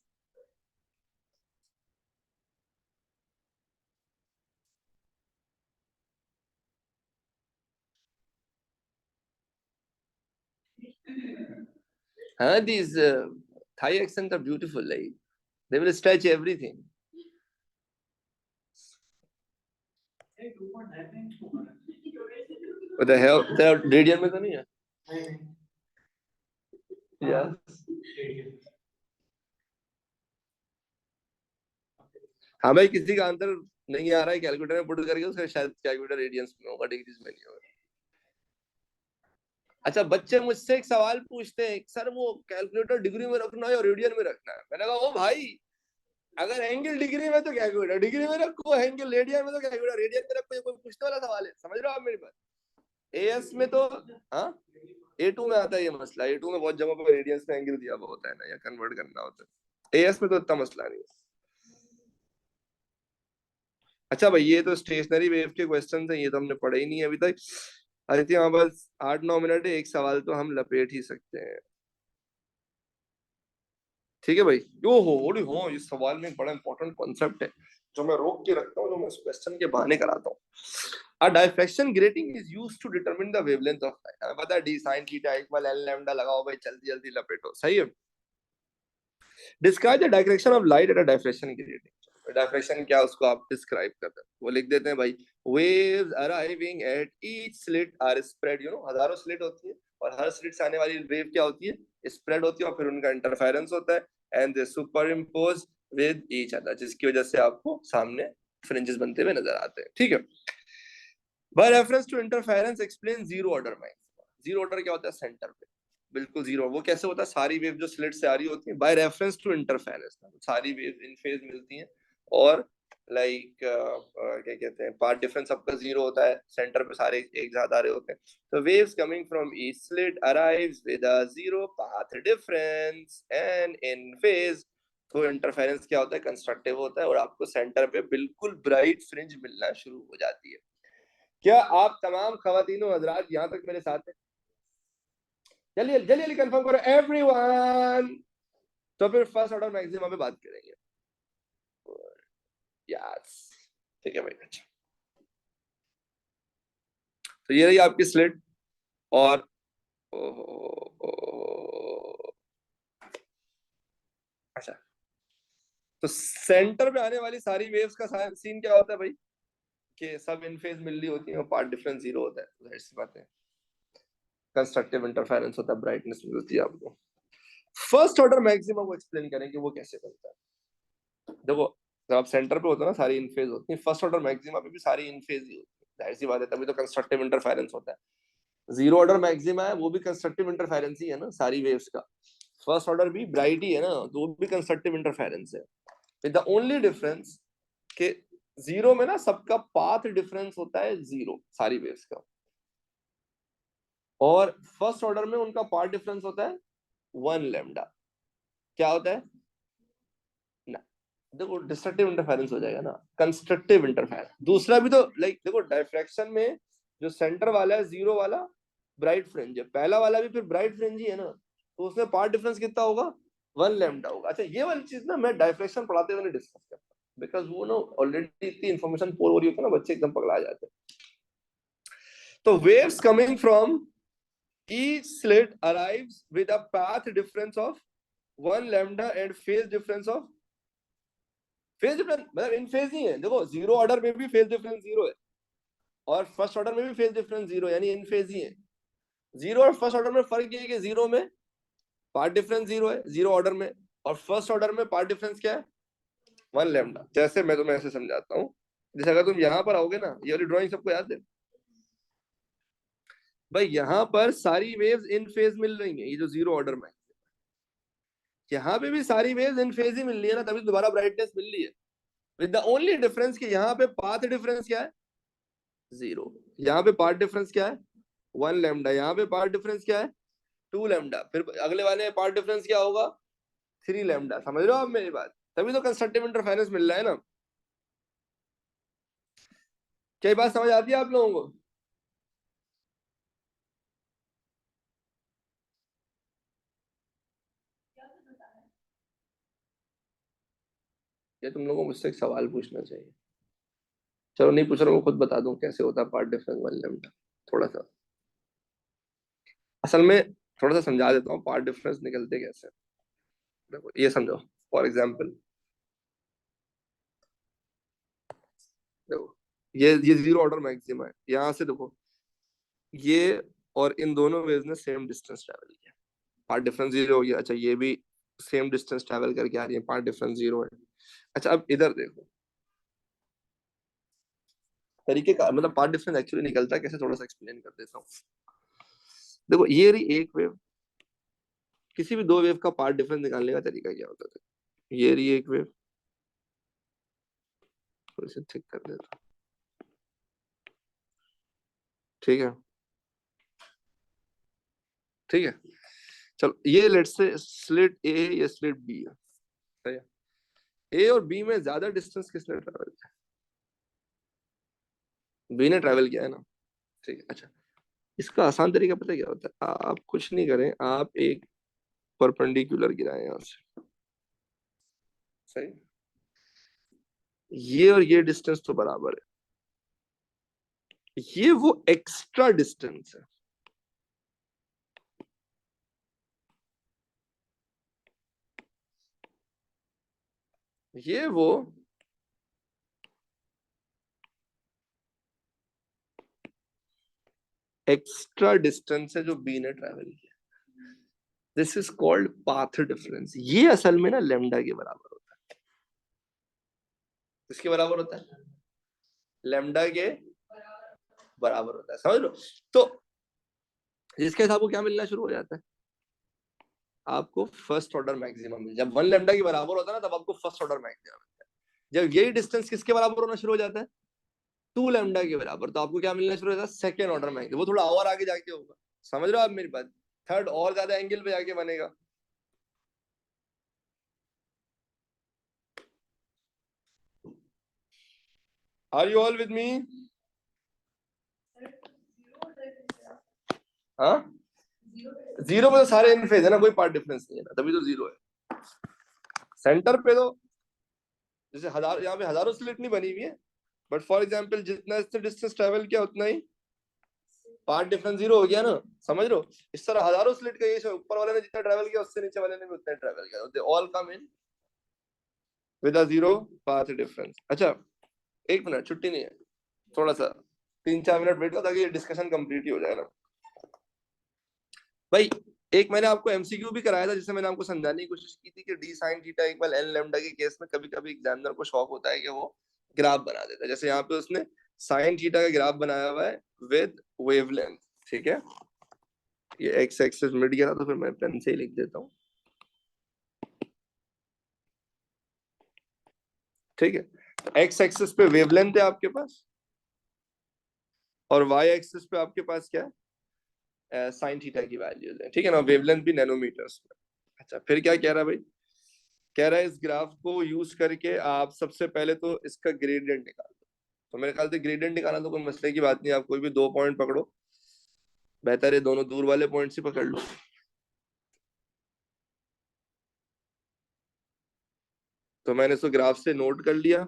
These Thai accents are beautiful, like they will stretch everything. What the hell? तेरा radian में तो नहीं है? Yeah. हाँ भाई, किसी का answer नहीं आ रहा है कैलकुलेटर में पुट करके, उसका शायद कैलकुलेटर रेडियंस में होगा, डिग्रीज में नहीं होगा। अच्छा बच्चे मुझसे एक सवाल पूछते हैं, सर वो कैलकुलेटर डिग्री में रखना है और रेडियन में रखना है। मैंने कहा ओ भाई, अगर एंगल डिग्री में तो कैलकुलेटर डिग्री में रखो, एंगल रेडियन में तो कैलकुलेटर रेडियन में रखो। ये कोई पूछने वाला सवाल है? समझ रहे हो आप मेरी बात? एएस में तो हाँ, A2 में आता है ये मसला। A2 में बहुत जगह पर रेडियंस में एंगल दिया हुआ होता है ना, या कन्वर्ट करना होता है। एएस में तो इतना मसला नहीं है। अच्छा भाई, ये तो स्टेशनरी वेव के क्वेश्चन है, ये तो हमने पढ़े ही नहीं है अभी तक। आई थिंक हाँ, बस 8-9 मिनट है, एक सवाल तो हम लपेट ही सकते हैं। ठीक है भाई। यो हो इस सवाल में एक बड़ा इंपॉर्टेंट कॉन्सेप्ट है जो मैं रोक के रखता हूँ, जो मैं इस क्वेश्चन के बहाने कराता हूँ। A diffraction grating is used to determine the wavelength of light. हमें पता है d sin theta equal n lambda, लगाओ भाई, जल्दी जल्दी लपेटो। सही है। Describe the direction of light at a diffraction grating. Diffraction क्या, उसको आप डिस्क्राइब कर दो। वो लिख देते हैं भाई, waves arriving at each slit are spread, हजारों स्लिट होती है और हर स्लिट से आने वाली वेव क्या होती है? स्प्रेड होती है, और फिर उनका इंटरफेरेंस होता है, and they superimpose with each other, जिसकी वजह से आपको सामने फ्रिंजेस बनते हुए नजर आते हैं। ठीक है। By reference to interference, explain zero order maximum. Zero order क्या होता है? सेंटर पे बिल्कुल जीरो। वो कैसे होता है? सारी वेव जो स्लिट से आ रही होती है, बाय रेफरेंस टू इंटरफेरेंस, सारी वेव इन फेज मिलती हैं और लाइक क्या कहते हैं, पाथ डिफरेंस सबका 0 होता है, सेंटर पे सारे एक साथ आ रहे होते हैं। तो waves coming from each slit arrives with a 0 path difference and in phase. तो इंटरफेरेंस क्या होता है, कंस्ट्रक्टिव होता है, और आपको सेंटर पे बिल्कुल ब्राइट फ्रिंज मिलना शुरू हो जाती है। क्या आप तमाम खवातीनों हजरात यहाँ तक मेरे साथ हैं? जल्दी जल्दी कंफर्म करो एवरीवन। तो फिर फर्स्ट ऑर्डर मैक्सिमा पे बात करेंगे। यस, ठीक है भाई। अच्छा, तो ये रही आपकी स्लिट, और अच्छा, तो सेंटर पे आने वाली सारी वेव्स का सीन क्या होता है भाई, कि सब इन फेज मिल रही होती है और पाथ डिफरेंस 0 होता है। जाहिर सी बात है, कंस्ट्रक्टिव इंटरफेरेंस होता है, ब्राइटनेस मिलती है आपको। फर्स्ट ऑर्डर मैक्सिमा को एक्सप्लेन करेंगे वो कैसे बनता है। देखो, जब आप सेंटर पे होते हो ना, सारी इन फेज होती है, फर्स्ट ऑर्डर मैक्सिमा पे भी सारी इन फेज ही होती है, जाहिर सी बात है, तभी तो कंस्ट्रक्टिव इंटरफेरेंस होता है। 0 ऑर्डर मैक्सिमा है, वो भी कंस्ट्रक्टिव इंटरफेरेंस ही है ना सारी वेव्स का। फर्स्ट ऑर्डर भी ब्राइट ही है ना, तो वो भी कंस्ट्रक्टिव इंटरफेरेंस है। विद द ओनली डिफरेंस कि 0 में ना सबका पाथ डिफरेंस होता है 0 सारी वेव्स का, और फर्स्ट ऑर्डर में उनका पाथ डिफरेंस होता है 1 लैम्डा। क्या होता है ना, देखो डिस्ट्रक्टिव इंटरफेरेंस हो जाएगा ना, कंस्ट्रक्टिव इंटरफेरेंस। दूसरा भी तो लाइक देखो, डायफ्रैक्शन में जो सेंटर वाला है 0 वाला ब्राइट फ्रिंज है, पहला वाला भी फिर ब्राइट फ्रिंज ही है ना, तो उसमें पाथ डिफरेंस कितना होगा, 1 लैम्डा होगा। अच्छा, ये वाली चीज ना मैं डायफ्रैक्शन पढ़ाते हुए नहीं डिस्कस करता, बिकॉज वो ना ऑलरेडी इतनी इन्फॉर्मेशन पोर हो रही होती है ना, बच्चे एकदम पगला जाते हैं। तो waves coming from each slit arrives with a path difference of 1 lambda and phase difference of, phase difference मतलब इन फेज ही है। देखो, 0 ऑर्डर में भी फेज डिफरेंस 0 है, और फर्स्ट ऑर्डर में भी फेज डिफरेंस 0, यानी इन फेज ही है। 0 और फर्स्ट ऑर्डर में फर्क ये है कि 0 में पार्ट डिफरेंस 0 है 0 ऑर्डर में, और फर्स्ट ऑर्डर में पार्ट डिफरेंस क्या है, 1 लैम्डा। जैसे मैं तुम्हें ऐसे समझाता हूँ, जैसे अगर तुम यहाँ पर आओगे ना, ये वाली ड्राइंग सबको याद है भाई, यहाँ पर सारी वेव्स इन फेज मिल रही हैं, ये जो 0 ऑर्डर में, यहाँ पे भी सारी वेव्स इन फेज ही मिल रही है ना, तभी दोबारा ब्राइटनेस मिल रही है। विद द ओनली डिफरेंस कि यहाँ पे पाथ डिफरेंस क्या है, 0। यहाँ पे पाथ डिफरेंस क्या है, 1 लैम्डा। यहाँ पे पाथ डिफरेंस क्या है, 2 लैम्डा। फिर अगले वाले में पाथ डिफरेंस क्या होगा, 3 लैम्डा। समझ रहे हो आप मेरी बात? तभी तो कंस्ट्रक्टिव इंटरफेरेंस मिल रहा है ना। क्या बात समझ आती है आप लोगों को? या तुम लोगों को मुझसे एक सवाल पूछना चाहिए? चलो नहीं पूछ रहा हूँ, खुद बता दूं कैसे होता है पार्ट डिफरेंस 1 लैम्डा। थोड़ा सा असल में थोड़ा सा समझा देता हूँ पार्ट डिफरेंस निकलते कैसे। देखो ये समझो, फॉर एग्जांपल देखो, ये 0 ऑर्डर मैक्सिमा है, यहाँ से देखो ये और इन दोनों वेव्स ने सेम डिस्टेंस ट्रेवल किया, पार्ट डिफरेंस 0 हो गया। अच्छा, ये भी सेम डिस्टेंस ट्रेवल करके आ रही है, पार्ट डिफरेंस 0 है। अच्छा, अब इधर देखो तरीके का, मतलब पार्ट डिफरेंस एक्चुअली निकलता कैसे, थोड़ा सा एक्सप्लेन कर देता हूँ। देखो ये रही एक वेव, किसी भी दो वेव का पार्ट डिफरेंस निकालने का तरीका क्या होता है, ये रही एक वेव, थोड़ी सी ठीक कर देता हूँ, ठीक है ठीक है। चलो ये लेट से स्लिट ए या स्लिट बी है, सही है। ए और बी में ज्यादा डिस्टेंस किसने ट्रेवल किया, बी ने ट्रेवल किया है ना, ठीक है। अच्छा, इसका आसान तरीका पता है क्या होता है, आप कुछ नहीं करें, आप एक परपेंडिकुलर गिराएं यहाँ से, सही। ये और ये डिस्टेंस तो बराबर है, ये वो एक्स्ट्रा डिस्टेंस है, ये वो एक्स्ट्रा डिस्टेंस है जो बी ने ट्रेवल किया। This is called path difference. ये असल में ना लेमडा के बराबर होता है। किसके बराबर होता है, लेमडा के बराबर होता है, समझ लो। तो जिसके साथ आपको क्या मिलना शुरू हो जाता है, आपको फर्स्ट ऑर्डर मैक्सिमम मिल, जब 1 लेमडा के बराबर होता है ना, तब आपको फर्स्ट ऑर्डर मैक्सिमम मिलता है। जब यही डिस्टेंस किसके बराबर होना शुरू हो जाता है, 2 लैम्डा के बराबर, तो आपको क्या मिलना शुरू हो जाता है, सेकेंड ऑर्डर में एंगल। वो थोड़ा और आगे जाके होगा, समझ रहे हो आप मेरी बात, थर्ड और ज्यादा एंगल पे जाके बनेगा। Are you all with me? हाँ, जीरो पे तो सारे इन फेज है ना, कोई पार्ट डिफरेंस नहीं है ना, तभी तो जीरो है। सेंटर पे तो जैसे हजार, यहाँ पे हजारों स्लिट नहीं बनी हुई है, बट फॉर एग्जाम्पल जितना इससे डिस्टेंस ट्रेवल किया उतना ही पार्ट डिफरेंस जीरो हो गया ना, समझ लो। इस तरह हजारों स्लिट का ये ऊपर वाले ने जितना ट्रेवल किया उससे नीचे वाले ने भी उतना ट्रेवल किया, they all come in with a zero path difference. अच्छा एक मिनट, छुट्टी नहीं है, थोड़ा सा 3-4 मिनट वेट करो ताकि ये डिस्कशन कंप्लीट ही हो जाए ना भाई। एक मैंने आपको एमसीक्यू भी कराया था जिससे मैंने आपको समझाने की कोशिश की थी कि d sine theta equal N lambda के केस में कभी कभी एग्जामिनर को शौक होता है कि वो ग्राफ बना देता है। जैसे यहाँ पे उसने साइन थीटा का ग्राफ बनाया हुआ है विद वेवलेंथ, ठीक है, ये एक्स एक्सिस मिट गया था तो फिर मैं पेन से ही लिख देता हूँ, ठीक है। तो एक्स एक्सिस पे वेवलेंथ है आपके पास और वाई एक्सिस पे आपके पास क्या है, साइन थीटा की वैल्यूज है, ठीक है ना, वेवलेंथ भी नैनोमीटर्स में। अच्छा फिर क्या कह रहा है भाई, कह रहा है इस ग्राफ को यूज करके आप सबसे पहले तो इसका ग्रेडियंट निकाल दो। तो मेरे ख्याल से ग्रेडियंट निकालना तो कोई मसले की बात नहीं, आप कोई भी 2 पॉइंट पकड़ो, बेहतर है दोनों दूर वाले पॉइंट से पकड़ लो। तो मैंने इसको ग्राफ से नोट कर लिया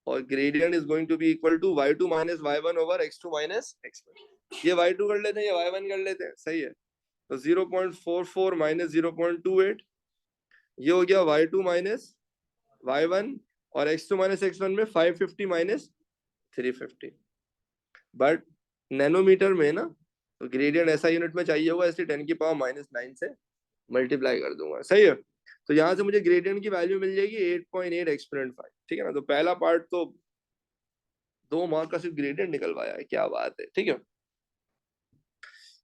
और gradient is going to be equal to y2 minus y1 over x2 minus x1। ये y2 कर लेते हैं, ये y1 कर लेते हैं, सही है। तो 0.44 माइनस 0.28, ये हो गया y2 माइनस y1, और x2 माइनस x1 में 550 माइनस 350। बट नैनोमीटर में ना तो ग्रेडियंट ऐसा यूनिट में चाहिए होगा, इसलिए 10 की पावर -9 से मल्टीप्लाई कर दूंगा, सही है। तो यहाँ से मुझे ग्रेडियंट की वैल्यू मिल जाएगी 8.8 एक्सपोनेंट 5, ठीक है ना। तो पहला पार्ट तो 2 मार्क का सिर्फ ग्रेडियंट निकलवाया है, क्या बात है, ठीक है।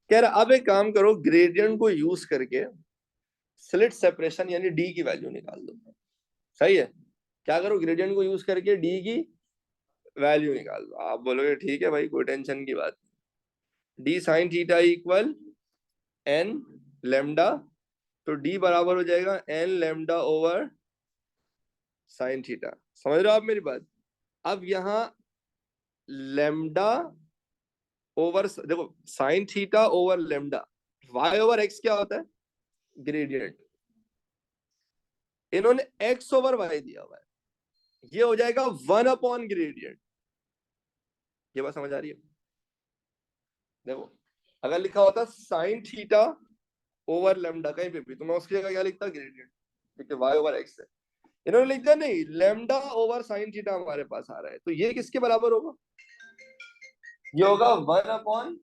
कह रहा अब एक काम करो, ग्रेडियंट को यूज करके स्लिट सेपरेशन यानी डी की वैल्यू निकाल दो, सही है। क्या करो, ग्रेडियंट को यूज करके डी की वैल्यू निकाल दो। आप बोलोगे ठीक है भाई, कोई टेंशन की बात, d sine theta equal n lambda, तो डी बराबर हो जाएगा n lambda over sine theta, समझ रहे हो आप मेरी बात। अब यहाँ लेमडा ओवर, देखो sine theta over lambda, y over x क्या होता है, ग्रेडियंट, इन्होंने एक्स ओवर वाई दिया हुआ है, ये हो जाएगा 1 अपॉन ग्रेडियंट। ये बात समझ आ रही है? देखो अगर लिखा होता साइन थीटा ओवर लेमडा कहीं पे भी, तो मैं उसकी जगह क्या लिखता, ग्रेडियंट, ठीक है, वाई ओवर एक्स है। इन्होंने लिख दिया नहीं, लेमडा ओवर साइन थीटा हमारे पास आ रहा है, तो ये किसके बराबर होगा, ये होगा 1 अपॉन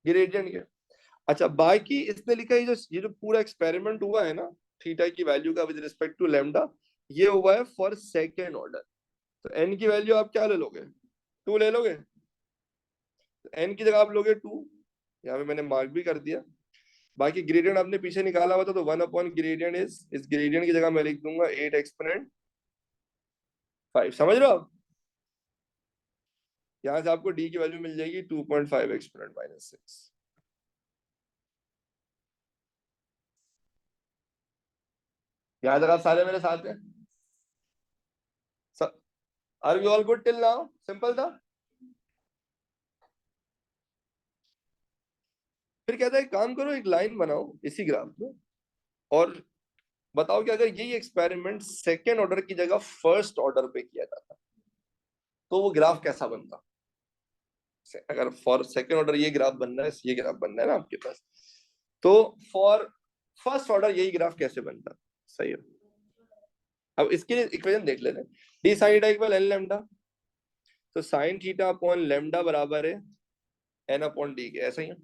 ग्रेडियंट के। अच्छा बाकी इसने लिखा है, ये जो पूरा एक्सपेरिमेंट हुआ है ना थीटा की वैल्यू का विद रिस्पेक्ट टू लेमडा, ये हुआ है फॉर सेकेंड ऑर्डर। तो एन की वैल्यू आप क्या ले लोगे, 2 ले लोगे, तो एन की जगह आप लोगे 2, यहाँ पे मैंने मार्क भी कर दिया। बाकी ग्रेडियंट आपने पीछे निकाला हुआ था, तो 1 अपॉन ग्रेडियंट इस ग्रेडियंट की जगह मैं लिख दूंगा 8 एक्सपोनेंट 5, समझ रहे हो आप। यहाँ से आपको डी की वैल्यू मिल जाएगी 2.5 एक्सपोनेंट -6। यहाँ तक आप सारे मेरे साथ हैं, are we all good till now, simple था। फिर कहता है काम करो, एक लाइन बनाओ इसी ग्राफ में और बताओ कि अगर यही एक्सपेरिमेंट सेकेंड ऑर्डर की जगह फर्स्ट ऑर्डर पे किया जाता तो वो ग्राफ कैसा बनता। अगर फॉर सेकेंड ऑर्डर ये ग्राफ बनना है, ये ग्राफ बनना है ना आपके पास, तो फॉर फर्स्ट ऑर्डर यही ग्राफ कैसे बनता, सही है। अब इसके लिए इक्वेशन देख लेते हैं, d sine theta equal n lambda, तो साइन थीटा अपॉन लेमडा बराबर है एन अपॉन डी के, ऐसा ही है।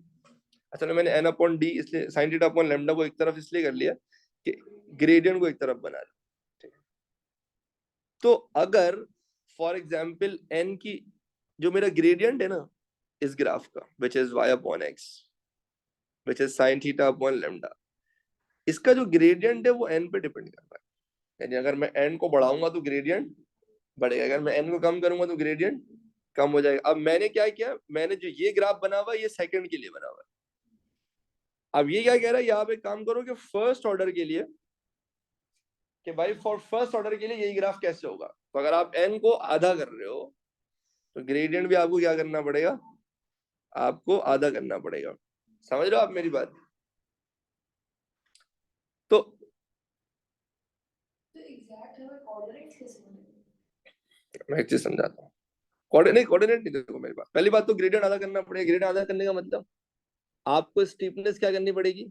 अच्छा तो मैंने एन अपॉन डी इसलिए साइन थीटा अपॉन लेमडा को एक तरफ इसलिए कर लिया कि ग्रेडियंट को एक तरफ बना लिया। तो अगर फॉर एग्जाम्पल एन की जो मेरा ग्रेडियंट है ना इस ग्राफ का which is y upon x which is sine theta upon lambda, इसका जो ग्रेडियंट है वो n पे डिपेंड कर रहा है, यानी अगर मैं n को बढ़ाऊंगा तो ग्रेडियंट बढ़ेगा, अगर मैं n को कम करूंगा तो ग्रेडियंट कम हो जाएगा। अब मैंने क्या किया, मैंने जो ये ग्राफ बना हुआ है ये सेकंड के लिए बना हुआ है। अब ये क्या कह रहा है, यहाँ पे काम करो कि फर्स्ट ऑर्डर के लिए, कि भाई फॉर फर्स्ट ऑर्डर के लिए यही ग्राफ कैसे होगा। तो अगर आप n को आधा कर रहे हो तो ग्रेडियंट भी आपको क्या करना पड़ेगा, आपको आधा करना पड़ेगा। समझ रहे हो आप मेरी बात? तो मैं एक चीज समझाता हूँ। कोऑर्डिनेट नहीं, देखो मेरी बात, पहली बात तो ग्रेडियंट आधा करना पड़ेगा। ग्रेडियंट आधा करने का मतलब आपको स्टीपनेस क्या करनी पड़ेगी,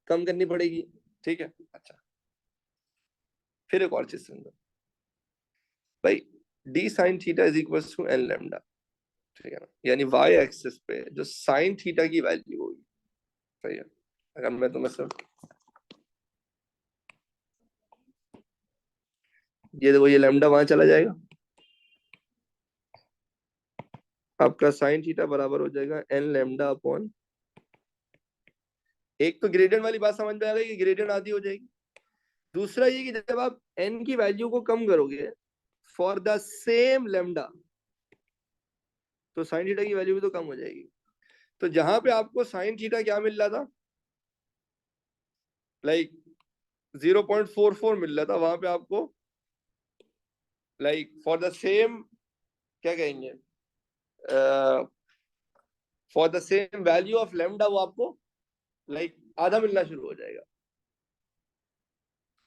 कम करनी पड़ेगी, ठीक है। अच्छा, फिर एक और चीज समझो भाई, d sin theta is equal to n lambda, ठीक है ना। यानी y एक्सिस पे जो sin थीटा की वैल्यू होगी, सही है। अगर मैं तुम्हें सब ये देखो, ये लैम्डा वहां चला जाएगा, आपका sin थीटा बराबर हो जाएगा n लैम्डा अपॉन, एक तो ग्रेडियंट वाली बात समझ में आ गई कि ग्रेडियंट आधी हो जाएगी। दूसरा ये कि जब आप n की वैल्यू को कम करोगे फॉर द सेम लैम्डा, तो sin थीटा की वैल्यू भी तो कम हो जाएगी। तो जहां पे आपको sin थीटा क्या मिल रहा था, लाइक 0.44 मिल रहा था, वहां पे आपको लाइक फॉर द सेम, क्या कहेंगे, for the same value of lambda वो आपको लाइक आधा मिलना शुरू हो जाएगा।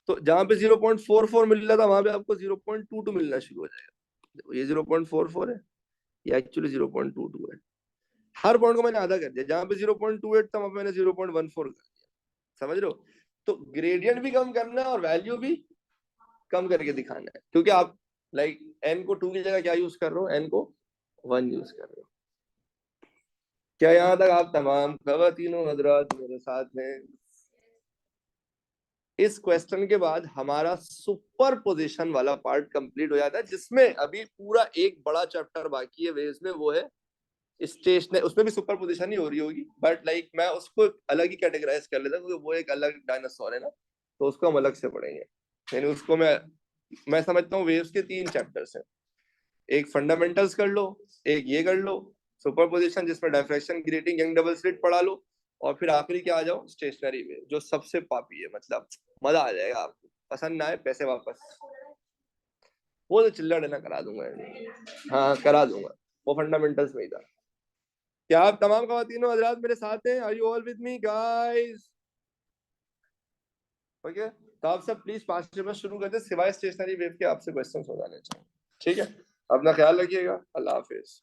तो जहां पे 0.44 मिल रहा था वहां पे आपको 0.22 मिलना शुरू हो जाएगा। ये 0.44 है, ये एक्चुअली 0.22 है। हर पॉइंट को मैंने आधा कर दिया, जहां पे 0.28 था वहां पे मैंने 0.14 कर दिया। समझ रहे हो? तो ग्रेडियंट भी कम करना है और वैल्यू भी कम करके दिखाना है, क्योंकि आप लाइक n को 2 की जगह क्या यूज कर रहे हो, n को 1 यूज कर रहे हो। क्या यहाँ तक आप तमाम खवातीनों हजरात मेरे साथ हैं? इस क्वेश्चन के बाद हमारा सुपर पोजिशन वाला पार्ट कंप्लीट हो जाता है, जिसमें अभी पूरा एक बड़ा चैप्टर बाकी है वेव्स में, वो है स्टेशनरी। उसमें भी सुपर पोजिशन ही हो रही होगी, बट लाइक मैं उसको अलग ही कैटेगराइज कर लेता हूँ, क्योंकि वो एक अलग डायनासोर है ना, तो उसको हम अलग से पढ़ेंगे। यानी उसको मैं समझता हूँ वेव्स के 3 चैप्टर्स हैं। एक फंडामेंटल्स कर लो, एक ये कर लो सुपर पोजिशन, जिसमें diffraction, grating, young double slit पढ़ा लो, और फिर आखिरी क्या आ जाओ, स्टेशनरी वेव, जो सबसे पापी है। मतलब मजा आ जाएगा आपको, पसंद ना आए पैसे वापस, वो तो चिल्ला देना करा दूंगा। हाँ करा दूंगा, वो फंडामेंटल्स में ही था। क्या आप तमाम खवातीनों हजरात मेरे साथ हैं? Are you all with me guys? Okay, तो आप सब प्लीज 5 मिनट शुरू करते, सिवाय स्टेशनरी वेव के आपसे क्वेश्चन हो जाने चाहिए, ठीक है। अपना ख्याल रखिएगा, अल्लाह हाफिज।